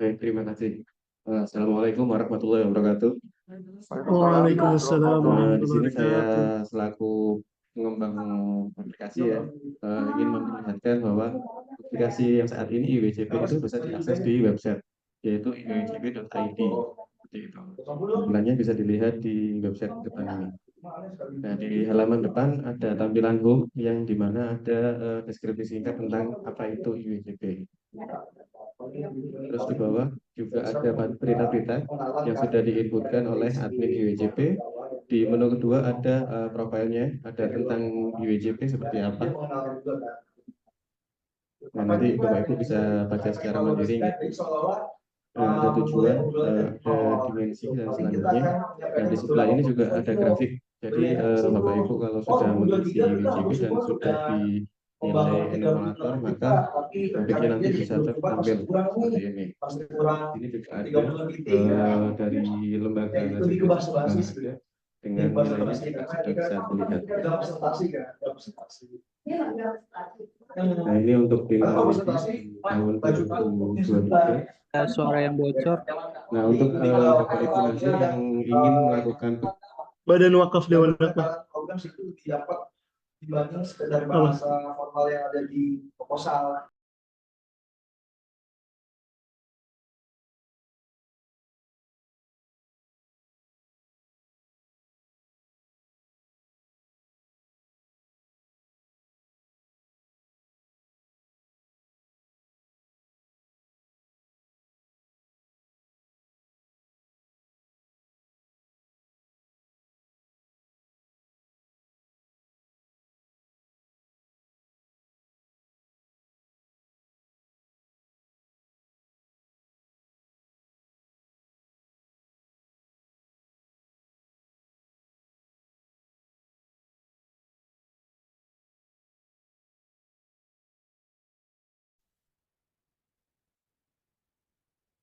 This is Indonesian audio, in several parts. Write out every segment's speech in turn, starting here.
Baik, terima kasih. Assalamualaikum warahmatullahi wabarakatuh. Waalaikumsalam Waalaikumsalam warahmatullahi Di warahmatullahi sini wabarakatuh. saya wabarakatuh. selaku pengembang aplikasi ya, ingin memperlihatkan bahwa aplikasi yang saat ini IWJP itu bisa diakses di website, yaitu iwjp.id. Seperti itu. Tampilannya bisa dilihat di website depan ini. Nah, di halaman depan ada tampilan home yang dimana ada deskripsi singkat tentang apa itu IWJP. Terus di bawah juga ada berita-berita yang sudah diinputkan oleh admin IWJP. Di menu kedua ada profilnya, ada tentang IWJP seperti apa. Nah, nanti Bapak Ibu bisa baca secara mandiri gitu. Ada tujuan, ada dimensi dan selanjutnya. Nah, di sebelah ini juga ada grafik. Jadi Bapak Ibu kalau sudah mengisi IWJP dan sudah dinilai enumerator, maka grafiknya nanti bisa tampil seperti ini. Ini juga ada dari lembaga ngasih juga ada dengan nilainya juga sudah bisa dilihat. Nah, ini untuk tim analysis tahun 2023. Suara yang bocor. Nah, untuk Bapak Ibu nanti yang ingin melakukan Badan Wakaf Dewan Dakwah. Dibanding sekedar bahasa formal yang ada di proposal.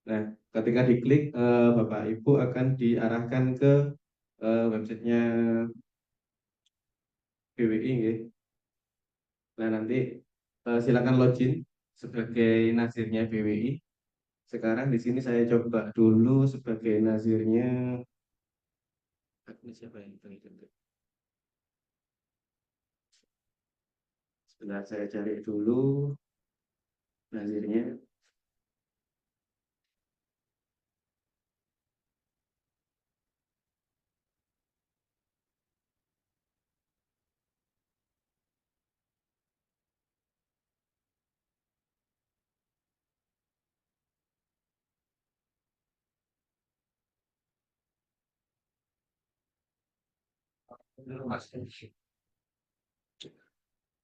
Nah, ketika diklik, Bapak Ibu akan diarahkan ke websitenya BWI, nggih. Nah, nanti silakan login sebagai nazirnya BWI. Sekarang di sini saya coba dulu sebagai nazirnya ini siapa yang itu? Sebentar saya cari dulu nazirnya.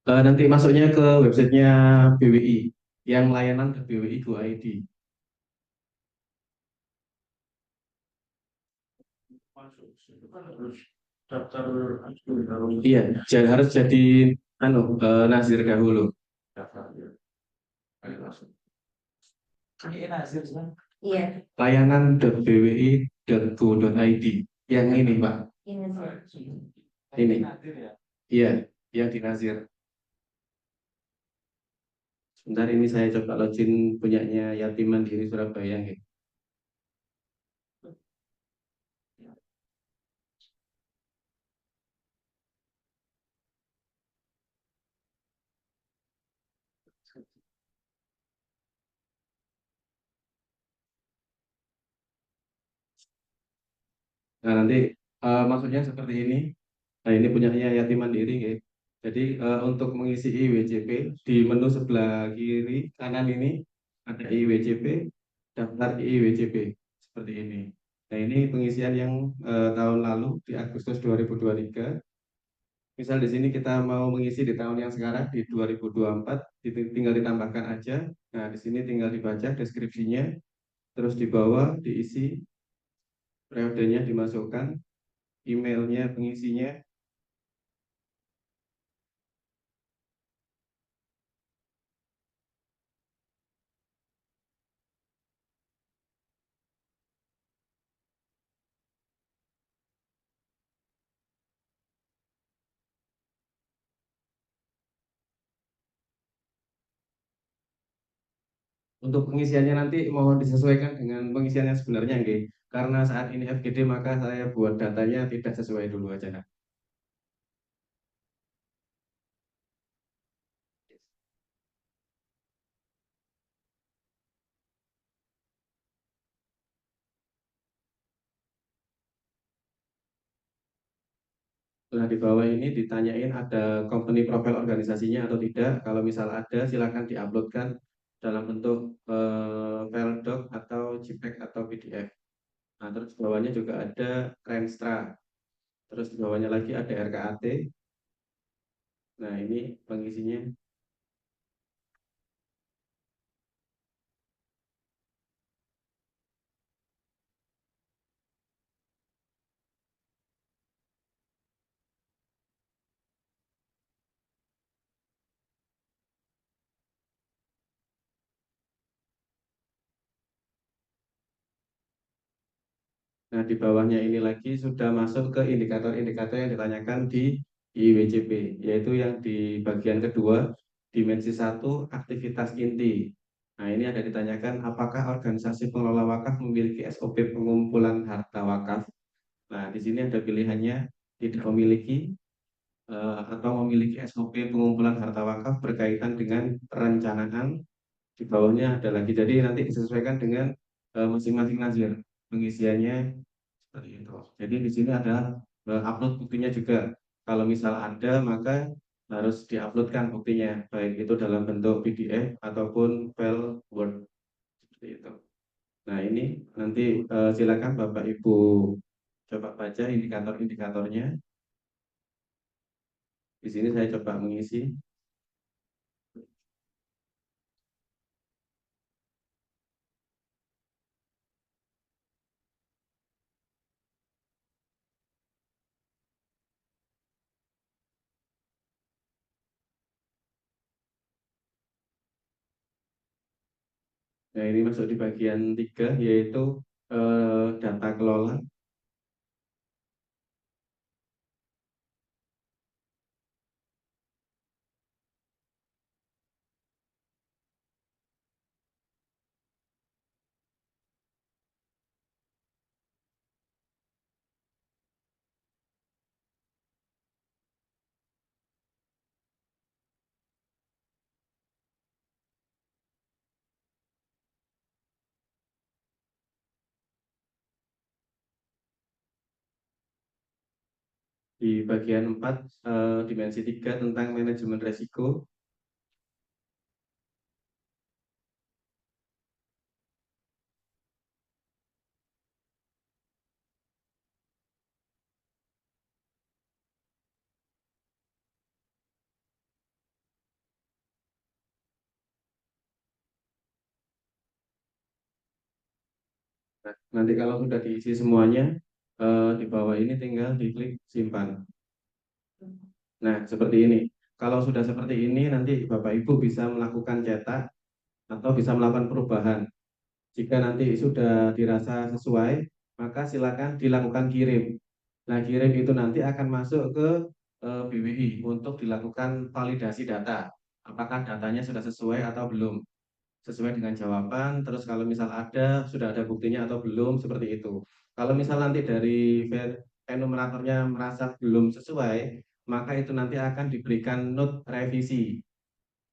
Nanti masuknya ke websitenya BWI yang layanan ke BWI Go ID. Daftar Iya, harus jadi nazir dahulu. Iya, Layanan.bwi.go.id yang ini Pak. ini Ini. Iya, yang di Nazir. Sebentar ini saya coba login punyanya Yatim Mandiri Surabaya. Gitu. Nah, nanti maksudnya seperti ini. Nah, ini punyanya Yatim Mandiri. Gitu. Jadi untuk mengisi IWJP di menu sebelah kiri kanan ini ada IWJP, daftar IWJP seperti ini. Nah, ini pengisian yang tahun lalu di Agustus 2023. Misal di sini kita mau mengisi di tahun yang sekarang di 2024, tinggal ditambahkan aja. Nah, di sini tinggal dibaca deskripsinya, terus di bawah diisi periodenya dimasukkan, emailnya pengisinya. Untuk pengisiannya nanti mohon disesuaikan dengan pengisian yang sebenarnya, nggih. Karena saat ini FGD maka saya buat datanya tidak sesuai dulu aja. Nah, di bawah ini ditanyain ada company profile organisasinya atau tidak. Kalau misal ada, silakan diuploadkan dalam bentuk file doc atau JPEG atau PDF. Nah, terus di bawahnya juga ada Renstra. Terus di bawahnya lagi ada RKAT. Nah, ini pengisinya. Nah, di bawahnya ini lagi sudah masuk ke indikator-indikator yang ditanyakan di IWCP, yaitu yang di bagian kedua, dimensi 1, aktivitas inti. Nah, ini ada ditanyakan apakah organisasi pengelola wakaf memiliki SOP pengumpulan harta wakaf. Nah, di sini ada pilihannya tidak memiliki atau memiliki SOP pengumpulan harta wakaf berkaitan dengan perencanaan. Di bawahnya ada lagi. Jadi nanti disesuaikan dengan masing-masing nazir pengisiannya seperti itu. Jadi di sini ada upload buktinya juga. Kalau misal ada, maka harus diuploadkan buktinya, baik itu dalam bentuk PDF ataupun file Word seperti itu. Nah, ini nanti silakan Bapak Ibu coba baca indikator-indikatornya. Di sini saya coba mengisi. Nah, ini masuk di bagian 3, yaitu data kelola. Di bagian 4, dimensi 3 tentang manajemen resiko. Nah, nanti kalau sudah diisi semuanya, di bawah ini tinggal diklik simpan. Nah, seperti ini. Kalau sudah seperti ini, nanti Bapak Ibu bisa melakukan cetak atau bisa melakukan perubahan. Jika nanti sudah dirasa sesuai, maka silakan dilakukan kirim. Nah, kirim itu nanti akan masuk ke BWI untuk dilakukan validasi data. Apakah datanya sudah sesuai atau belum? Sesuai dengan jawaban, terus kalau misal ada, sudah ada buktinya atau belum, seperti itu. Kalau misal nanti dari enumeratornya merasa belum sesuai, maka itu nanti akan diberikan note revisi.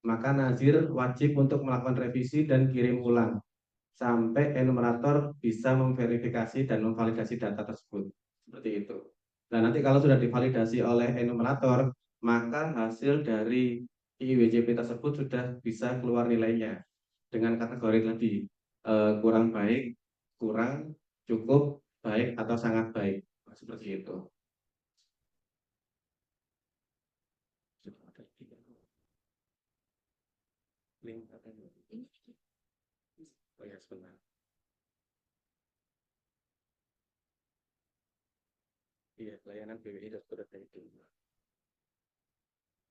Maka Nazir wajib untuk melakukan revisi dan kirim ulang sampai enumerator bisa memverifikasi dan memvalidasi data tersebut. Seperti itu. Nah, nanti kalau sudah divalidasi oleh enumerator, maka hasil dari IWJP tersebut sudah bisa keluar nilainya dengan kategori tadi, kurang baik, kurang, cukup, baik, atau sangat baik. Nah, seperti itu. Link oh ya, sebentar. Iya, layanan BWI.co.id.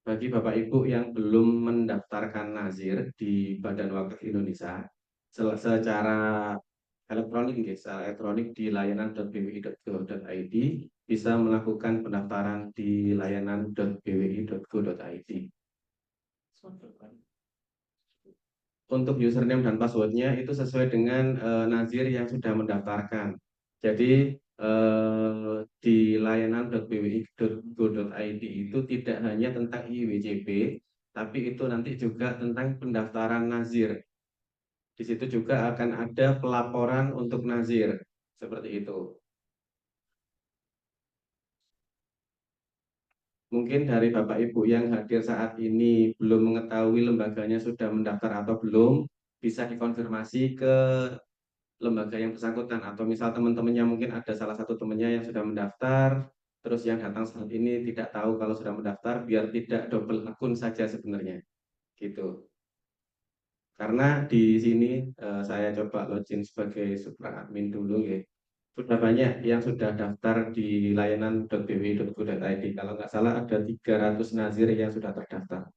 Bagi Bapak Ibu yang belum mendaftarkan Nazir di Badan Wakaf Indonesia secara elektronik, secara elektronik di layanan.bwi.go.id, bisa melakukan pendaftaran di layanan.bwi.go.id. untuk username dan passwordnya itu sesuai dengan Nazir yang sudah mendaftarkan. Jadi di layanan .bwi.go.id itu tidak hanya tentang IWJP, tapi itu nanti juga tentang pendaftaran Nazir. Di situ juga akan ada pelaporan untuk Nazir, seperti itu. Mungkin dari Bapak Ibu yang hadir saat ini belum mengetahui lembaganya sudah mendaftar atau belum, bisa dikonfirmasi ke lembaga yang bersangkutan. Atau misal teman-temannya mungkin ada salah satu temannya yang sudah mendaftar, terus yang datang saat ini tidak tahu kalau sudah mendaftar, biar tidak double akun saja sebenarnya. Gitu. Karena di sini saya coba login sebagai supra admin dulu ya. Sudah banyak yang sudah daftar di layanan .bw.go.id. Kalau nggak salah ada 300 nazir yang sudah terdaftar.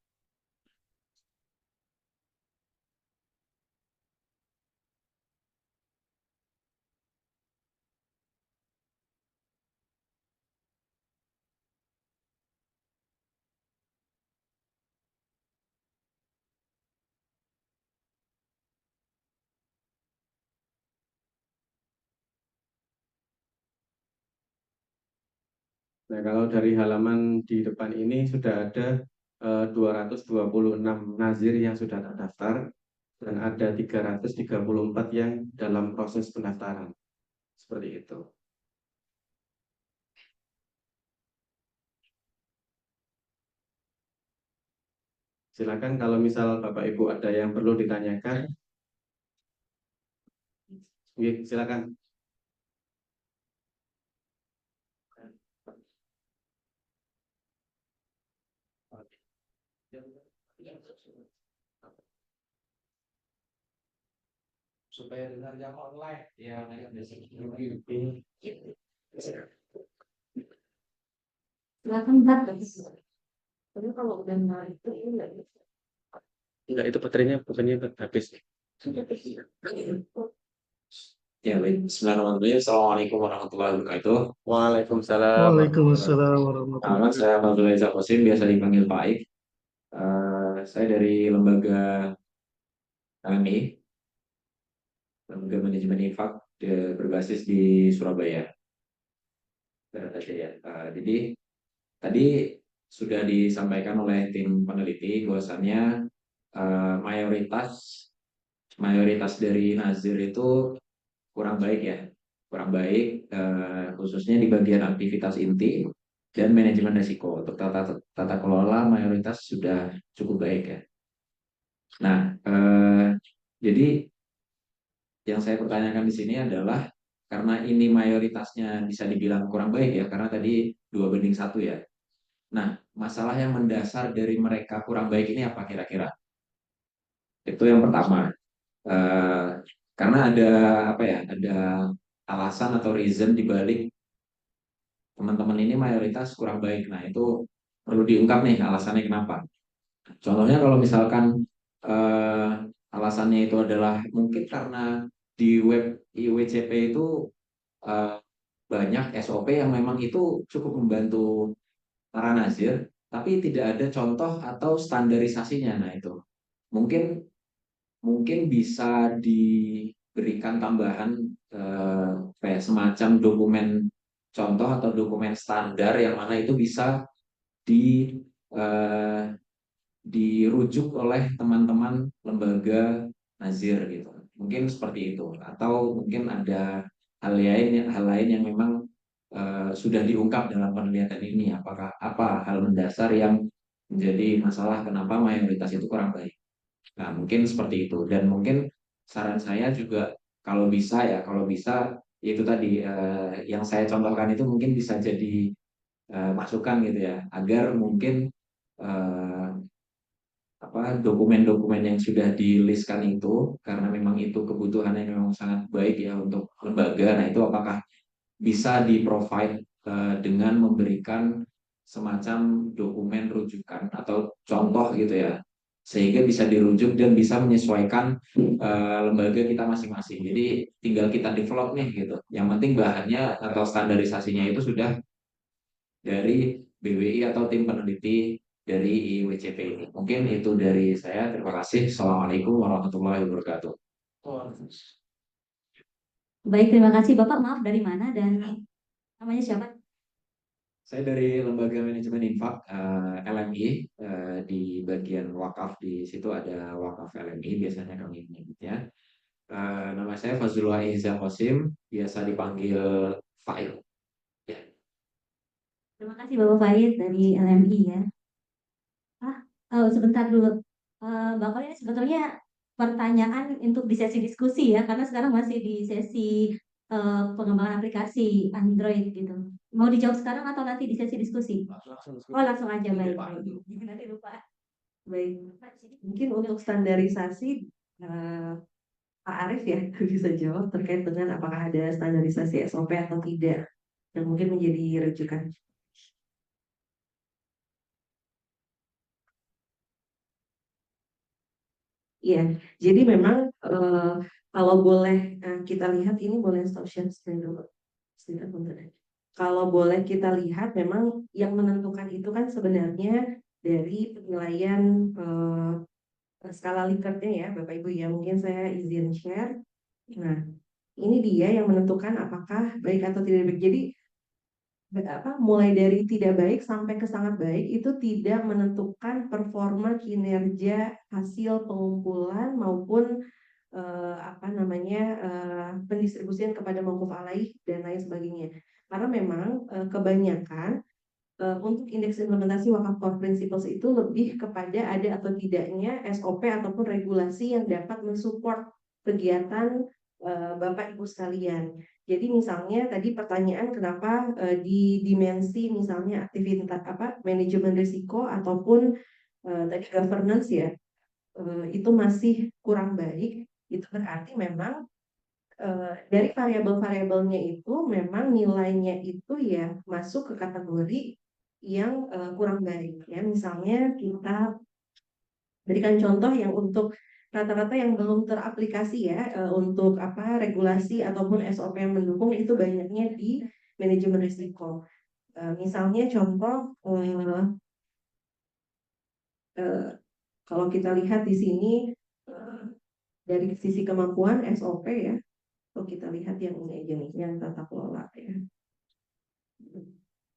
Nah, kalau dari halaman di depan ini sudah ada 226 nazir yang sudah terdaftar dan ada 334 yang dalam proses pendaftaran. Seperti itu. Silakan kalau misal Bapak Ibu ada yang perlu ditanyakan, silakan. Supaya dengan yang online yang silakan Mbak. Tapi kalau udah narik itu enggak bisa. Enggak, itu baterainya bukannya habis. Ya, baik. Bismillahirrahmanirrahim. Assalamualaikum warahmatullahi wabarakatuh. Waalaikumsalam. Waalaikumsalam Nama warahmatullahi saya Abdul Reza Qasim, biasa dipanggil Pak Ik. Saya dari lembaga KMI, lembaga manajemen infak berbasis di Surabaya. Barat aja ya. Jadi tadi sudah disampaikan oleh tim peneliti bahwasannya mayoritas dari Nazir itu kurang baik ya, kurang baik khususnya di bagian aktivitas inti dan manajemen risiko. Untuk tata kelola mayoritas sudah cukup baik ya. Nah, jadi yang saya pertanyakan di sini adalah karena ini mayoritasnya bisa dibilang kurang baik ya, karena tadi 2:1 ya. Nah, masalah yang mendasar dari mereka kurang baik ini apa kira-kira? Itu yang pertama. Eh, karena ada apa ya? Ada alasan atau reason di balik teman-teman ini mayoritas kurang baik. Nah, itu perlu diungkap nih alasannya kenapa. Contohnya kalau misalkan eh, alasannya itu adalah mungkin karena di web IWCP itu eh, banyak SOP yang memang itu cukup membantu para nazir, tapi tidak ada contoh atau standarisasinya. Nah, itu mungkin mungkin bisa diberikan tambahan kayak semacam dokumen contoh atau dokumen standar yang mana itu bisa di eh, dirujuk oleh teman-teman lembaga nazir gitu. Mungkin seperti itu. Atau mungkin ada hal lain yang memang sudah diungkap dalam penelitian ini. Apakah apa hal mendasar yang menjadi masalah kenapa mayoritas itu kurang baik. Nah, mungkin seperti itu. Dan mungkin saran saya juga kalau bisa ya, kalau bisa itu tadi yang saya contohkan itu mungkin bisa jadi masukan gitu ya, agar mungkin eh, apa dokumen-dokumen yang sudah di-listkan itu karena memang itu kebutuhannya memang sangat baik ya untuk lembaga. Nah, itu apakah bisa di-provide dengan memberikan semacam dokumen rujukan atau contoh gitu ya, sehingga bisa dirujuk dan bisa menyesuaikan lembaga kita masing-masing. Jadi tinggal kita develop nih gitu. Yang penting bahannya atau standarisasinya itu sudah dari BWI atau tim peneliti dari IWCP ini. Mungkin itu dari saya. Terima kasih. Assalamualaikum warahmatullahi wabarakatuh. Baik, terima kasih Bapak. Maaf dari mana dan namanya siapa? Saya dari Lembaga Manajemen Infak LMI, di bagian wakaf. Di situ ada wakaf LMI, biasanya kami menyebutnya. Nama saya Fazlullah Ihsan Qasim, biasa dipanggil Fail. Ya. Terima kasih Bapak Farid dari LMI ya. Sebentar dulu. Bapak ini sebetulnya pertanyaan untuk di sesi diskusi ya, karena sekarang masih di sesi pengembangan aplikasi Android gitu. Mau dijawab sekarang atau nanti di sesi diskusi? Oh, langsung aja, baik. Nanti lupa. Baik, mungkin untuk standarisasi Pak Arief ya bisa jawab terkait dengan apakah ada standarisasi SOP atau tidak yang mungkin menjadi rujukan. Iya, jadi memang kalau boleh kita lihat ini boleh stop share screen dulu. Sebentar, bentar. Kalau boleh kita lihat memang yang menentukan itu kan sebenarnya dari penilaian skala Likert-nya ya Bapak Ibu ya, mungkin saya izin share. Nah, ini dia yang menentukan apakah baik atau tidak baik. Jadi mulai dari tidak baik sampai ke sangat baik itu tidak menentukan performa kinerja hasil pengumpulan maupun pendistribusian kepada mauquf alaih dan lain sebagainya. Karena memang kebanyakan untuk indeks implementasi wakaf core principles itu lebih kepada ada atau tidaknya SOP ataupun regulasi yang dapat mensupport kegiatan Bapak Ibu sekalian. Jadi misalnya tadi pertanyaan kenapa di dimensi misalnya aktivitas manajemen risiko ataupun tadi governance ya itu masih kurang baik, itu berarti memang dari variabel-variabelnya itu memang nilainya itu ya masuk ke kategori yang kurang baik ya. Misalnya kita berikan contoh yang untuk rata-rata yang belum teraplikasi ya untuk regulasi ataupun SOP yang mendukung itu banyaknya di manajemen risiko. Misalnya contoh kalau kita lihat di sini dari sisi kemampuan SOP ya, kalau kita lihat yang ini aja nih, yang tata kelola ya.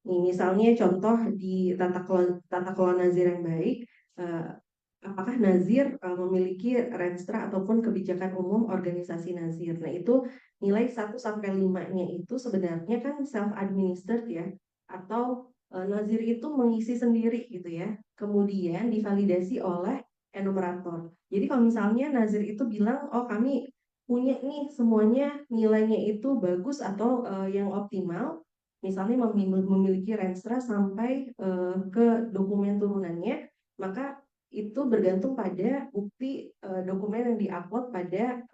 Nih, misalnya contoh di tata kelola nazir yang baik, apakah nazir memiliki renstra ataupun kebijakan umum organisasi nazir. Nah, itu nilai 1 sampai 5-nya itu sebenarnya kan self administered ya, atau nazir itu mengisi sendiri gitu ya. Kemudian divalidasi oleh enumerator. Jadi kalau misalnya nazir itu bilang, "Oh, kami punya nih semuanya nilainya itu bagus atau yang optimal." Misalnya memiliki renstra sampai ke dokumen turunannya, maka itu bergantung pada bukti dokumen yang diupload pada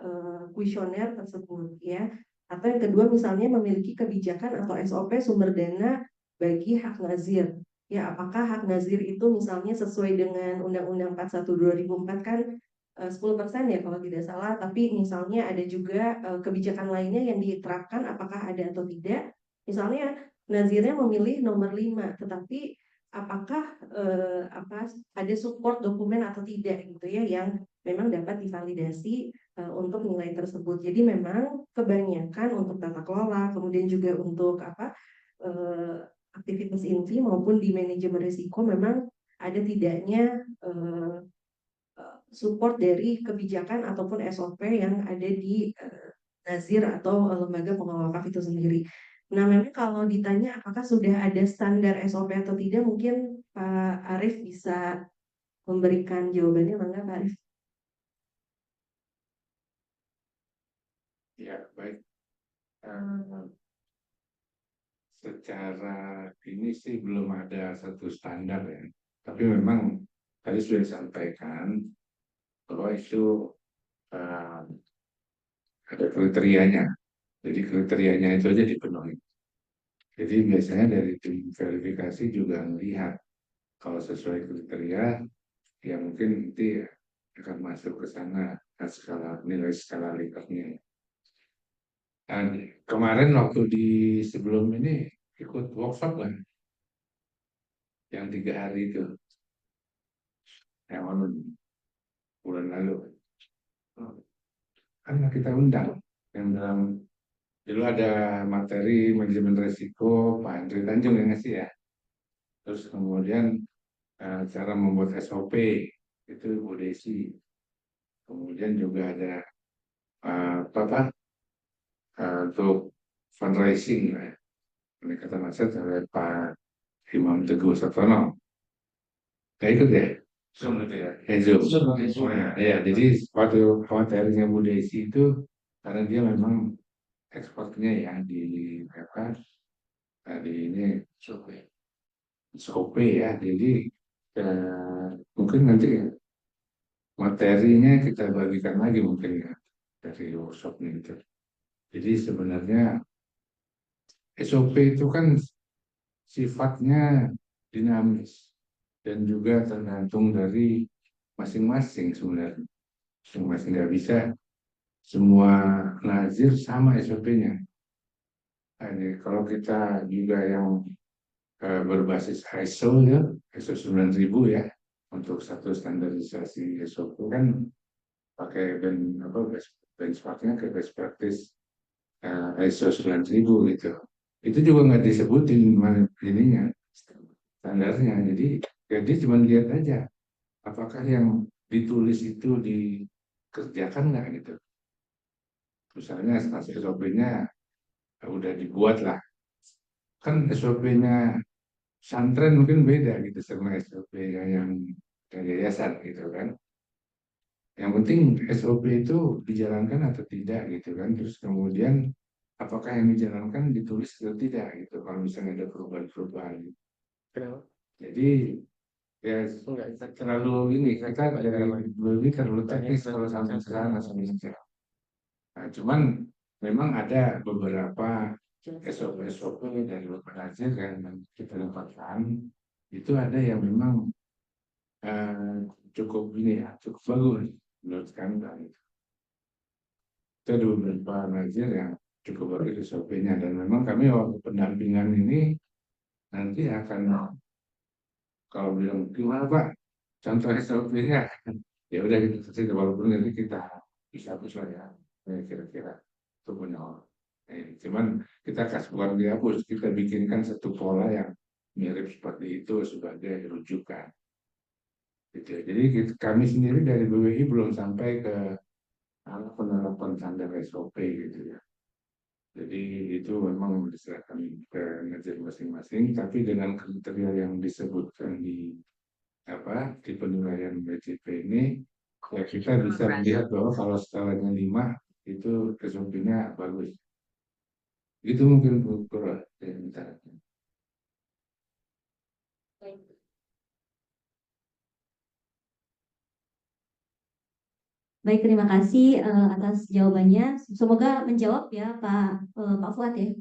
kuesioner tersebut ya. Atau yang kedua misalnya memiliki kebijakan atau SOP sumber dana bagi hak nazir. Ya, apakah hak nazir itu misalnya sesuai dengan Undang-Undang 41 2004 kan 10% ya kalau tidak salah, tapi misalnya ada juga kebijakan lainnya yang diterapkan apakah ada atau tidak. Misalnya nazirnya memilih nomor 5, tetapi apakah ada support dokumen atau tidak gitu ya yang memang dapat divalidasi untuk nilai tersebut. Jadi memang kebanyakan untuk tata kelola, kemudian juga untuk aktivitas inti maupun di manajemen risiko memang ada tidaknya support dari kebijakan ataupun SOP yang ada di nazir atau lembaga pengelola wakaf itu sendiri. Nah, memang kalau ditanya apakah sudah ada standar SOP atau tidak, mungkin Pak Arief bisa memberikan jawabannya, mangga Pak Arief. Ya, baik. Secara ini sih belum ada satu standar ya. Tapi memang tadi sudah disampaikan bahwa itu ada kriterianya. Jadi kriterianya itu aja dipenuhi. Jadi biasanya dari tim verifikasi juga melihat kalau sesuai kriteria, ya mungkin nanti akan masuk ke sana nilai skala Likert-nya. Dan kemarin waktu di sebelum ini ikut workshop kan, yang 3 hari itu. yang bulan lalu. Karena kita undang yang dalam dulu ada materi manajemen risiko Pak Andri Tanjung yang ngasih ya. Terus kemudian cara membuat SOP itu Bu Desi. Kemudian juga ada untuk fundraising ya. Peningkatan aset oleh Pak Imam Teguh Sartono. Nggak ikut ya? Zoom itu ya? Zoom. Ya, jadi waktu materinya Bu Desi itu karena dia memang ekspornya ya di apa? Di ini SOP ya. Jadi mungkin nanti materinya kita bagikan lagi mungkin ya dari workshopnya itu. Jadi sebenarnya SOP itu kan sifatnya dinamis dan juga tergantung dari masing-masing sebenarnya. Masing-masing nggak bisa semua nazir sama SOP-nya. Kalau kita juga yang berbasis ISO ya, ISO 9000 ya, untuk satu standarisasi SOP kan pakai benchmarknya ke best practice ISO 9000 gitu. Itu juga nggak disebutin ininya standarnya. Jadi cuma lihat aja apakah yang ditulis itu dikerjakan nggak gitu. Misalnya SOP-nya udah dibuat lah. Kan SOP-nya santren mungkin beda gitu sama SOP-nya yang yayasan gitu kan. Yang penting SOP itu dijalankan atau tidak gitu kan. Terus kemudian apakah yang dijalankan ditulis atau tidak gitu. Kalau misalnya ada perubahan-perubahan. Jadi ya terlalu ini kita lebih terlalu teknis kalau sampai ke sana sebenarnya. Nah, cuman memang ada beberapa SOP dari penajir yang kita dapatkan itu ada yang memang cukup ini ya cukup bagus menurut kami. Itu ada beberapa penajir yang cukup bagus SOP-nya dan memang kami waktu pendampingan ini nanti akan kalau bilang gimana Pak contoh SOP-nya ya udah kita kasih walaupun nanti kita bisa hapus lah ya kira-kira itu punya orang. Cuman kita kasih bukan dihapus, kita bikinkan satu pola yang mirip seperti itu sebagai rujukan. Gitu. Jadi kami sendiri dari BWI belum sampai ke penerapan standar SOP gitu ya. Jadi itu memang diserahkan ke ngajar masing-masing, tapi dengan kriteria yang disebutkan di penilaian BCP ini, ya kita bisa melihat bahwa kalau skalanya 5 itu SOP-nya bagus. Itu mungkin ukur yang kita. Baik, terima kasih atas jawabannya. Semoga menjawab ya Pak Fuad ya.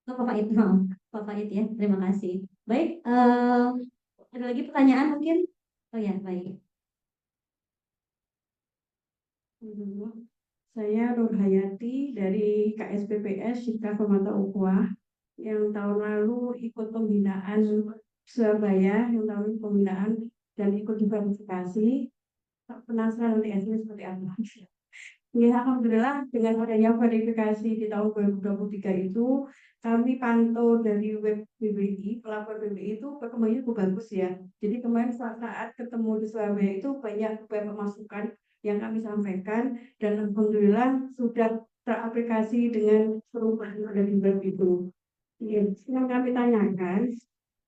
Pak Faid, Pak Faid ya. Terima kasih. Baik, ada lagi pertanyaan mungkin? Oh ya, baik. Saya Nur Hayati dari KSPPS Shika Permata Ukhuwah yang tahun lalu ikut pembinaan Surabaya, yang tahun lalu pembinaan dan ikut diverifikasi. Penasaran nanti hasilnya seperti apa. Ya, alhamdulillah dengan adanya verifikasi di tahun 2023 itu kami pantau dari web BBI, pelapor BBI itu perkembangannya cukup bagus ya. Jadi kemarin saat ketemu di Surabaya itu banyak beberapa masukan yang kami sampaikan dan alhamdulillah sudah teraplikasi dengan perubahan yang ada di web itu. Yang kami tanyakan,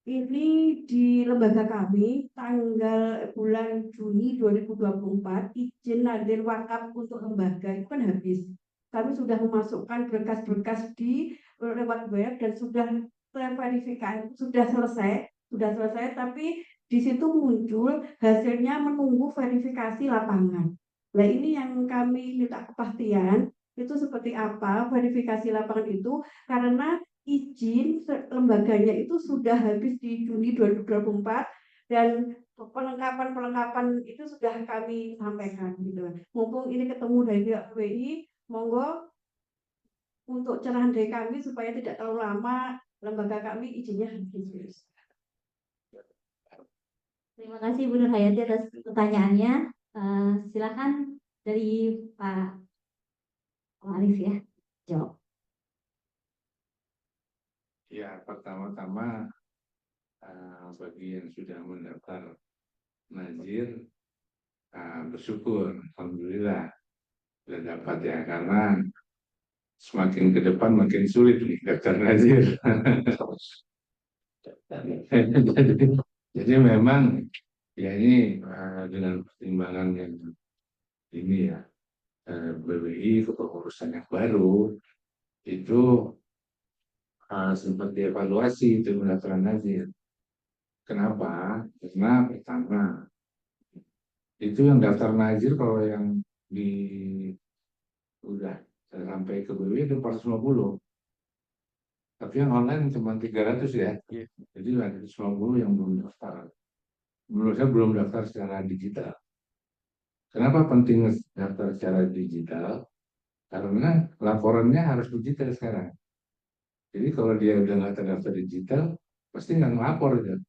ini di lembaga kami tanggal bulan Juni 2024 izin nadir wakaf untuk lembaga itu kan habis. Kami sudah memasukkan berkas-berkas di lewat web dan sudah terverifikasi, sudah selesai, tapi di situ muncul hasilnya menunggu verifikasi lapangan. Nah ini yang kami minta kepastian itu seperti apa verifikasi lapangan itu karena izin lembaganya itu sudah habis di Juni 2024 dan perlengkapan itu sudah kami sampaikan gitu. Mumpung ini ketemu dari pihak BPI, monggo untuk cerahan dari kami supaya tidak terlalu lama lembaga kami izinnya habis. Terima kasih Bu Nur Hayati atas pertanyaannya. Silakan dari Pak Arif ya, jawab. Ya, pertama-tama bagi yang sudah mendaftar Nazir, bersyukur, alhamdulillah sudah dapat ya, karena semakin ke depan makin sulit nih daftar Nazir. Jadi memang ya ini dengan pertimbangan yang ini ya, BWI kepengurusan yang baru itu sempat dievaluasi itu pendaftaran Nazir. Kenapa? Karena pertama itu yang daftar Nazir kalau yang di udah sampai ke BWI itu 450, tapi yang online cuma 300 ya. Jadi ada 150 yang belum daftar. Menurut saya belum daftar secara digital. Kenapa penting daftar secara digital? Karena laporannya harus digital sekarang. Jadi kalau dia udah nggak terdaftar digital, pasti nggak ngelapor gitu.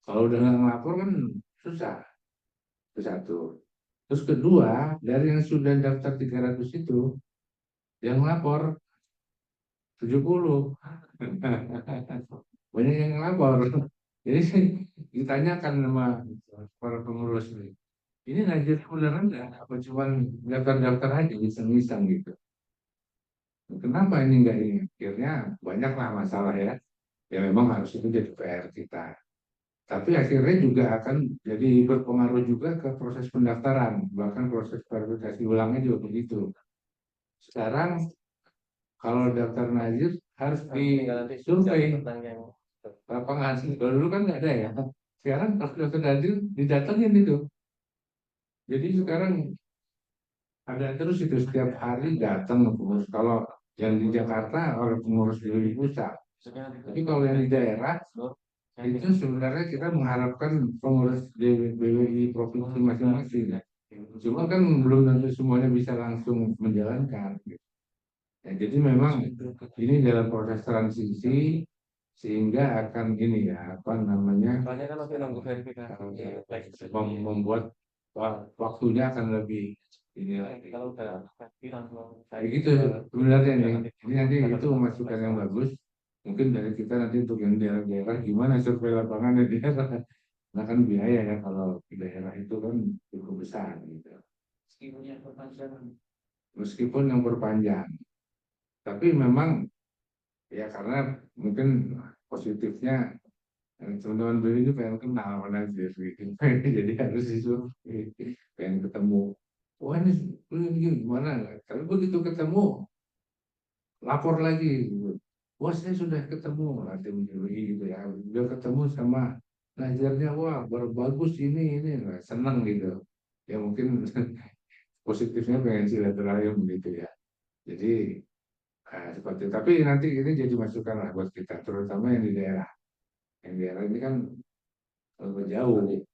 Kalau udah nggak ngelapor kan susah. Itu satu. Terus kedua, dari yang sudah daftar 300 itu, yang ngelapor 70. Banyak yang ngelapor. Jadi ditanyakan sama para pengurus ini Najib beneran nggak? Apa cuma daftar-daftar aja iseng-iseng gitu? Kenapa ini enggak ini? Akhirnya banyaklah masalah ya. Ya memang harus itu jadi PR kita. Tapi akhirnya juga akan jadi berpengaruh juga ke proses pendaftaran. Bahkan proses verifikasi ulangnya juga begitu. Sekarang kalau daftar Najib harus disurvei lapangan. Kalau dulu kan nggak ada ya. Sekarang kalau daftar Najib didatengin itu. Jadi sekarang ada terus itu setiap hari datang pengurus. Kalau yang di Jakarta oleh pengurus di pusat. Tapi kalau yang di daerah itu sebenarnya kita mengharapkan pengurus BWI provinsi masing-masing. Cuma kan belum tentu semuanya bisa langsung menjalankan. Ya, jadi memang ini dalam proses transisi sehingga akan ini ya apa namanya membuat waktunya akan lebih ini lagi. Kayak gitu sebenarnya nih. Ini nanti itu masukan yang bagus. Mungkin dari kita nanti untuk yang daerah-daerah gimana survei lapangan di daerah. Nah kan biaya ya kalau di daerah itu kan cukup besar gitu. Meskipun yang perpanjang. Tapi memang ya karena mungkin positifnya teman-teman beli itu pengen kenal sama Nazir gitu. Jadi harus disuruh pengen ketemu. Wah ini gimana? Tapi begitu ketemu lapor lagi. Wah saya sudah ketemu nanti BWI gitu ya. Udah ketemu sama Nazirnya, wah bagus ini nah, senang gitu. Ya mungkin positifnya pengen silaturahim gitu ya. Jadi seperti tapi nanti ini jadi masukan lah buat kita, terutama yang di daerah. Yang di daerah ini kan lebih jauh.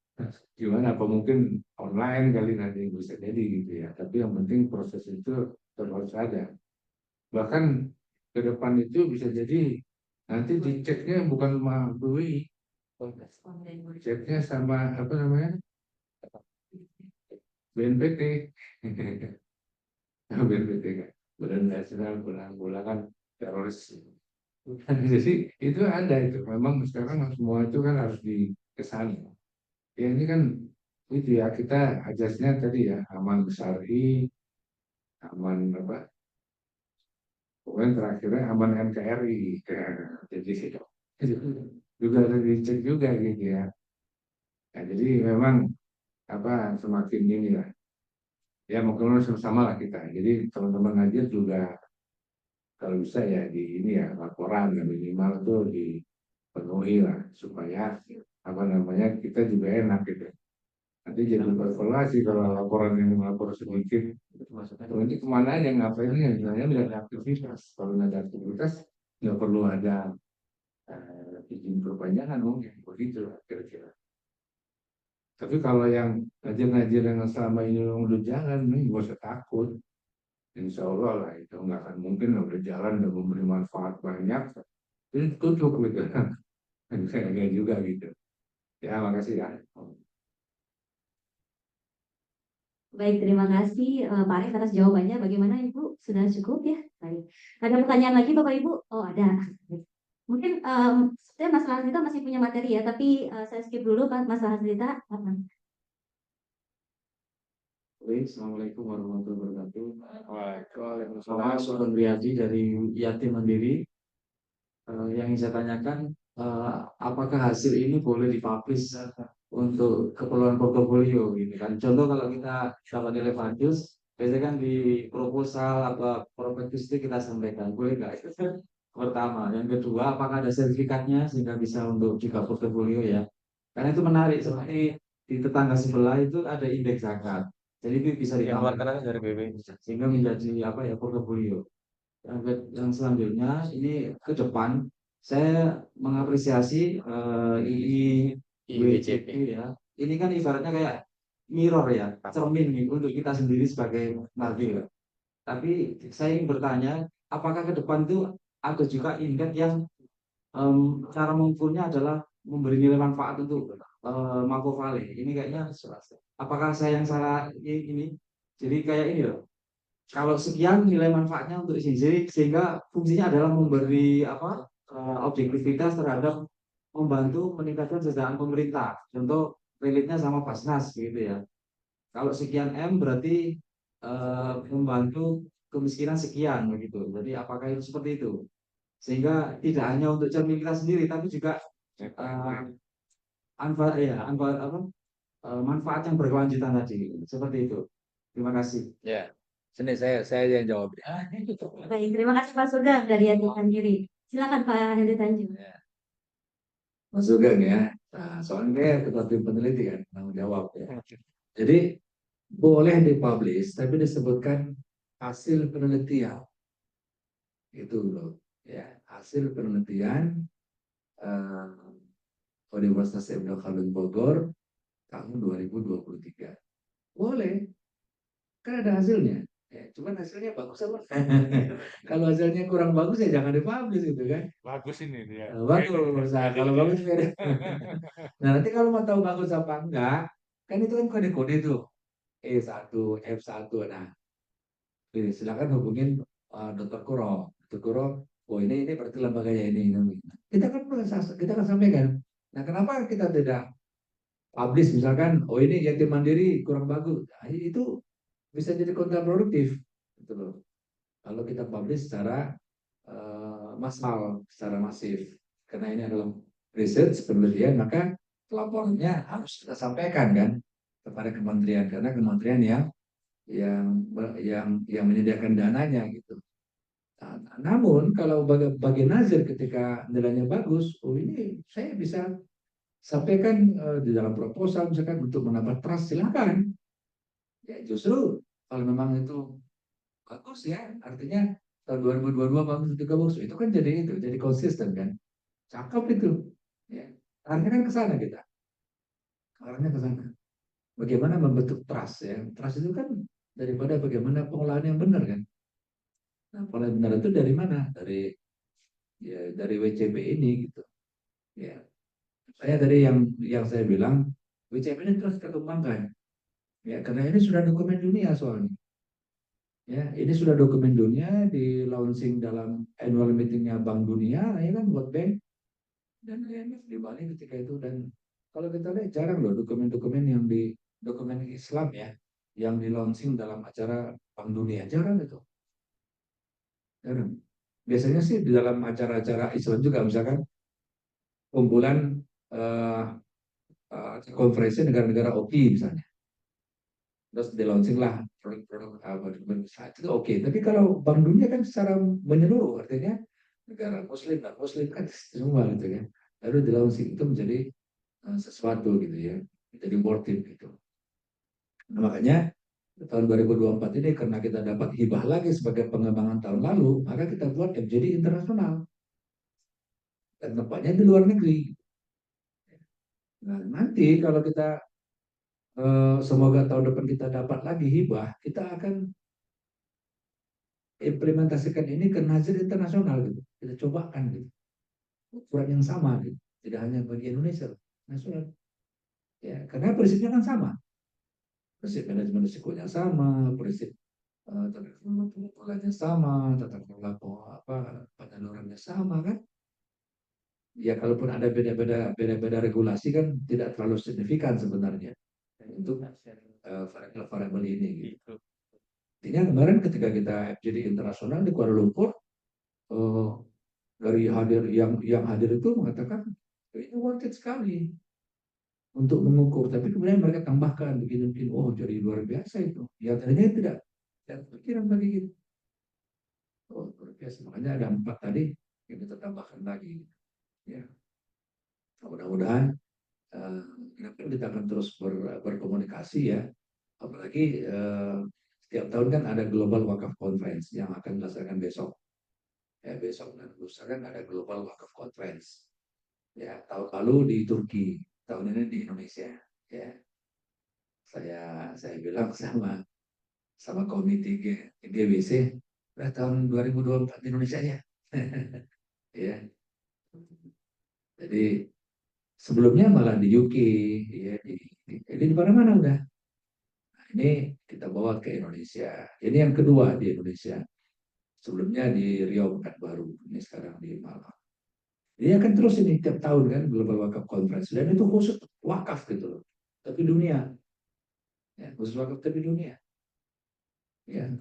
Gimana? Apa mungkin online kali nanti bisa jadi gitu ya. Tapi yang penting proses itu terus ada. Bahkan ke depan itu bisa jadi nanti diceknya bukan sama BWI, ceknya sama apa namanya BNPT. BNPT kan, Badan Nasional Penanggulangan Teroris. Jadi itu ada itu. Memang sekarang semua itu kan harus dikesana. Ya ini kan itu ya kita ajasnya tadi ya aman besari, aman apa? Pokoknya terakhirnya aman NKRI. Ya, jadi itu juga harus dicek juga gitu ya. Nah, jadi memang apa semakin inilah ya mungkin sama-sama lah kita. Jadi teman-teman aja juga kalau bisa ya di ini ya laporan ya, minimal tuh dipenuhi lah supaya apa namanya kita juga enak gitu. Nanti jadi evaluasi kalau laporan yang melapor sedikit, ini kemana aja ngapain ya? Sebenarnya nggak ada aktivitas. Kalau nggak ada aktivitas nggak perlu ada izin perpanjangan mungkin begitu lah kira-kira. Tapi kalau yang ngajar-ngajar yang selama ini udah jalan, nih gak usah takut. Insya Allah lah itu nggak akan mungkin udah jalan dan memberi manfaat banyak, itu tutup gitu. Kayak juga gitu. Ya, makasih ya. Baik, terima kasih Pak Arif atas jawabannya. Bagaimana Ibu? Sudah cukup ya? Baik. Ada pertanyaan lagi Bapak Ibu? Oh ada. Mungkin saya Mas Hasrita masih punya materi ya, tapi saya skip dulu Pak Mas Hasrita. Baik, Assalamualaikum warahmatullahi wabarakatuh. Waalaikumsalam. Sugeng Riyadi dari Yatim Mandiri. Yang ingin saya tanyakan, apakah hasil ini boleh dipublish untuk keperluan portofolio gitu kan? Contoh kalau kita dapat nilai bagus, biasanya kan di proposal atau prospektus itu kita sampaikan, boleh nggak? Itu pertama. Yang kedua, apakah ada sertifikatnya sehingga bisa untuk juga portofolio ya? Karena itu menarik, seperti di tetangga sebelah itu ada indeks zakat. Jadi itu bisa ditambahkan dari BB sehingga menjadi apa ya portofolio. Yang selanjutnya ini ke depan saya mengapresiasi IWCP ya. Ini kan ibaratnya kayak mirror ya, cermin nih untuk kita sendiri sebagai nadir. Tapi saya ingin bertanya, apakah ke depan itu ada juga indeks yang cara mengukurnya adalah memberi nilai manfaat untuk Machiavelli. Ini kayaknya apakah saya yang salah ini? Jadi kayak ini loh. Kalau sekian nilai manfaatnya untuk sendiri sehingga fungsinya adalah memberi apa objektivitas terhadap membantu meningkatkan kesejahteraan pemerintah. Contoh relate-nya sama Basnas gitu ya. Kalau sekian M berarti membantu kemiskinan sekian begitu. Jadi apakah itu seperti itu? Sehingga tidak hanya untuk cermin kita sendiri tapi juga manfaat yang berkelanjutan tadi. Seperti itu. Terima kasih. Ya, sini saya yang jawab. Baik, terima kasih Pak Sugeng dari Yatim Mandiri. Silakan Pak Hendy Tanjung. Mas Sugeng ya. Nah, soalnya ketua tim peneliti kan tanggung jawab ya. Jadi boleh dipublish tapi disebutkan hasil penelitian. Itu loh. Ya, hasil penelitian Universitas Ibnu Khaldun Bogor tahun 2023. Boleh. Kan ada hasilnya. Ya, cuman hasilnya bagus apa? Kalau hasilnya kurang bagus ya jangan dipublish gitu kan. Bagus ini dia. Bagus. Nah, kalau bagus beda. Nah, nanti kalau mau tahu bagus apa enggak, kan itu kan kode-kode tuh. E1, F1. Nah, silakan hubungin Dr. Kuro. Dr. Kuro, oh ini berarti lembaganya ini. Kita kan sampaikan. Nah, kenapa kita tidak publish misalkan, oh ini yatim mandiri kurang bagus. Nah, itu bisa jadi kontraproduktif gitu loh. Kalau kita publish secara massal, secara masif, karena ini adalah research penelitian, maka laporannya harus kita sampaikan kan kepada kementerian, karena kementerian yang menyediakan dananya gitu. Nah, namun kalau bagi nazir ketika nilainya bagus, oh ini saya bisa sampaikan di dalam proposal misalkan untuk menambah trust, silakan. Ya justru kalau memang itu bagus ya, artinya tahun 2022 bagus juga bagus, itu kan jadi konsisten kan, cakep itu. Ya, arahnya kan ke sana kita, arahnya ke sana. Bagaimana membentuk trust ya? Trust itu kan daripada bagaimana pengolahan yang benar kan. Nah, pengolahan benar itu dari mana? Dari WCP ini gitu. Ya, saya tadi yang saya bilang WCP ini terus kita kembangkan. Ya, karena ini sudah dokumen dunia soalnya. Ya, ini sudah dokumen dunia di launching dalam annual meetingnya Bank Dunia, ya kan, World Bank dan IMF di Bali ketika itu. Dan kalau kita lihat jarang loh dokumen-dokumen dokumen Islam ya, yang di launching dalam acara Bank Dunia, jarang itu. Jarang. Biasanya sih di dalam acara-acara Islam juga, misalkan kumpulan konferensi negara-negara OPI misalnya. Terus di launching lah produk-produk itu oke. Tapi kalau Bank Dunia kan secara menyeluruh, artinya negara Muslim dan Muslim kan semua gitu ya. Lalu di launching itu menjadi sesuatu gitu ya, menjadi worth it gitu. Nah, makanya tahun 2024 ini karena kita dapat hibah lagi sebagai pengembangan tahun lalu, maka kita buat FGD internasional dan tempatnya di luar negeri. Nah, nanti kalau kita semoga tahun depan kita dapat lagi hibah, kita akan implementasikan ini ke nazir internasional gitu. Kita cobakan gitu. Ukuran yang sama gitu. Tidak hanya bagi Indonesia, nasional. Ya, karena prinsipnya kan sama. Prinsip manajemen risikonya sama, prinsip tata kelola pengumpulannya sama, tata kelola penyalurannya sama kan. Ya kalaupun ada beda-beda regulasi kan tidak terlalu signifikan sebenarnya untuk variabel ini. Gitu. Artinya kemarin ketika kita FGD internasional di Kuala Lumpur, dari yang hadir itu mengatakan ini worth it sekali untuk mengukur, tapi kemudian mereka tambahkan begini, oh jadi luar biasa itu. Ya tadinya tidak pikiran bagi kita. Oh luar biasa, makanya ada 4 tadi yang kita tambahkan lagi. Ya, mudah-mudahan kita akan terus berkomunikasi ya, apalagi setiap tahun kan ada Global Wakaf Conference yang akan dilaksanakan besok. Ya, besok dan lusa kan ada Global Wakaf Conference. Ya, tahun lalu di Turki, tahun ini di Indonesia. Ya, saya bilang sama komite GBC, tahun 2024 di Indonesia ya. Ya, jadi sebelumnya malah di UK, ya, jadi di mana-mana udah. Nah, ini kita bawa ke Indonesia. Ini yang kedua di Indonesia. Sebelumnya di Riau Pekanbaru, ini sekarang di Malang. Dia akan terus ini tiap tahun kan Global Wakaf Conference, dan itu khusus wakaf gitu loh, tapi dunia, ya, khusus wakaf tapi dunia. Ya,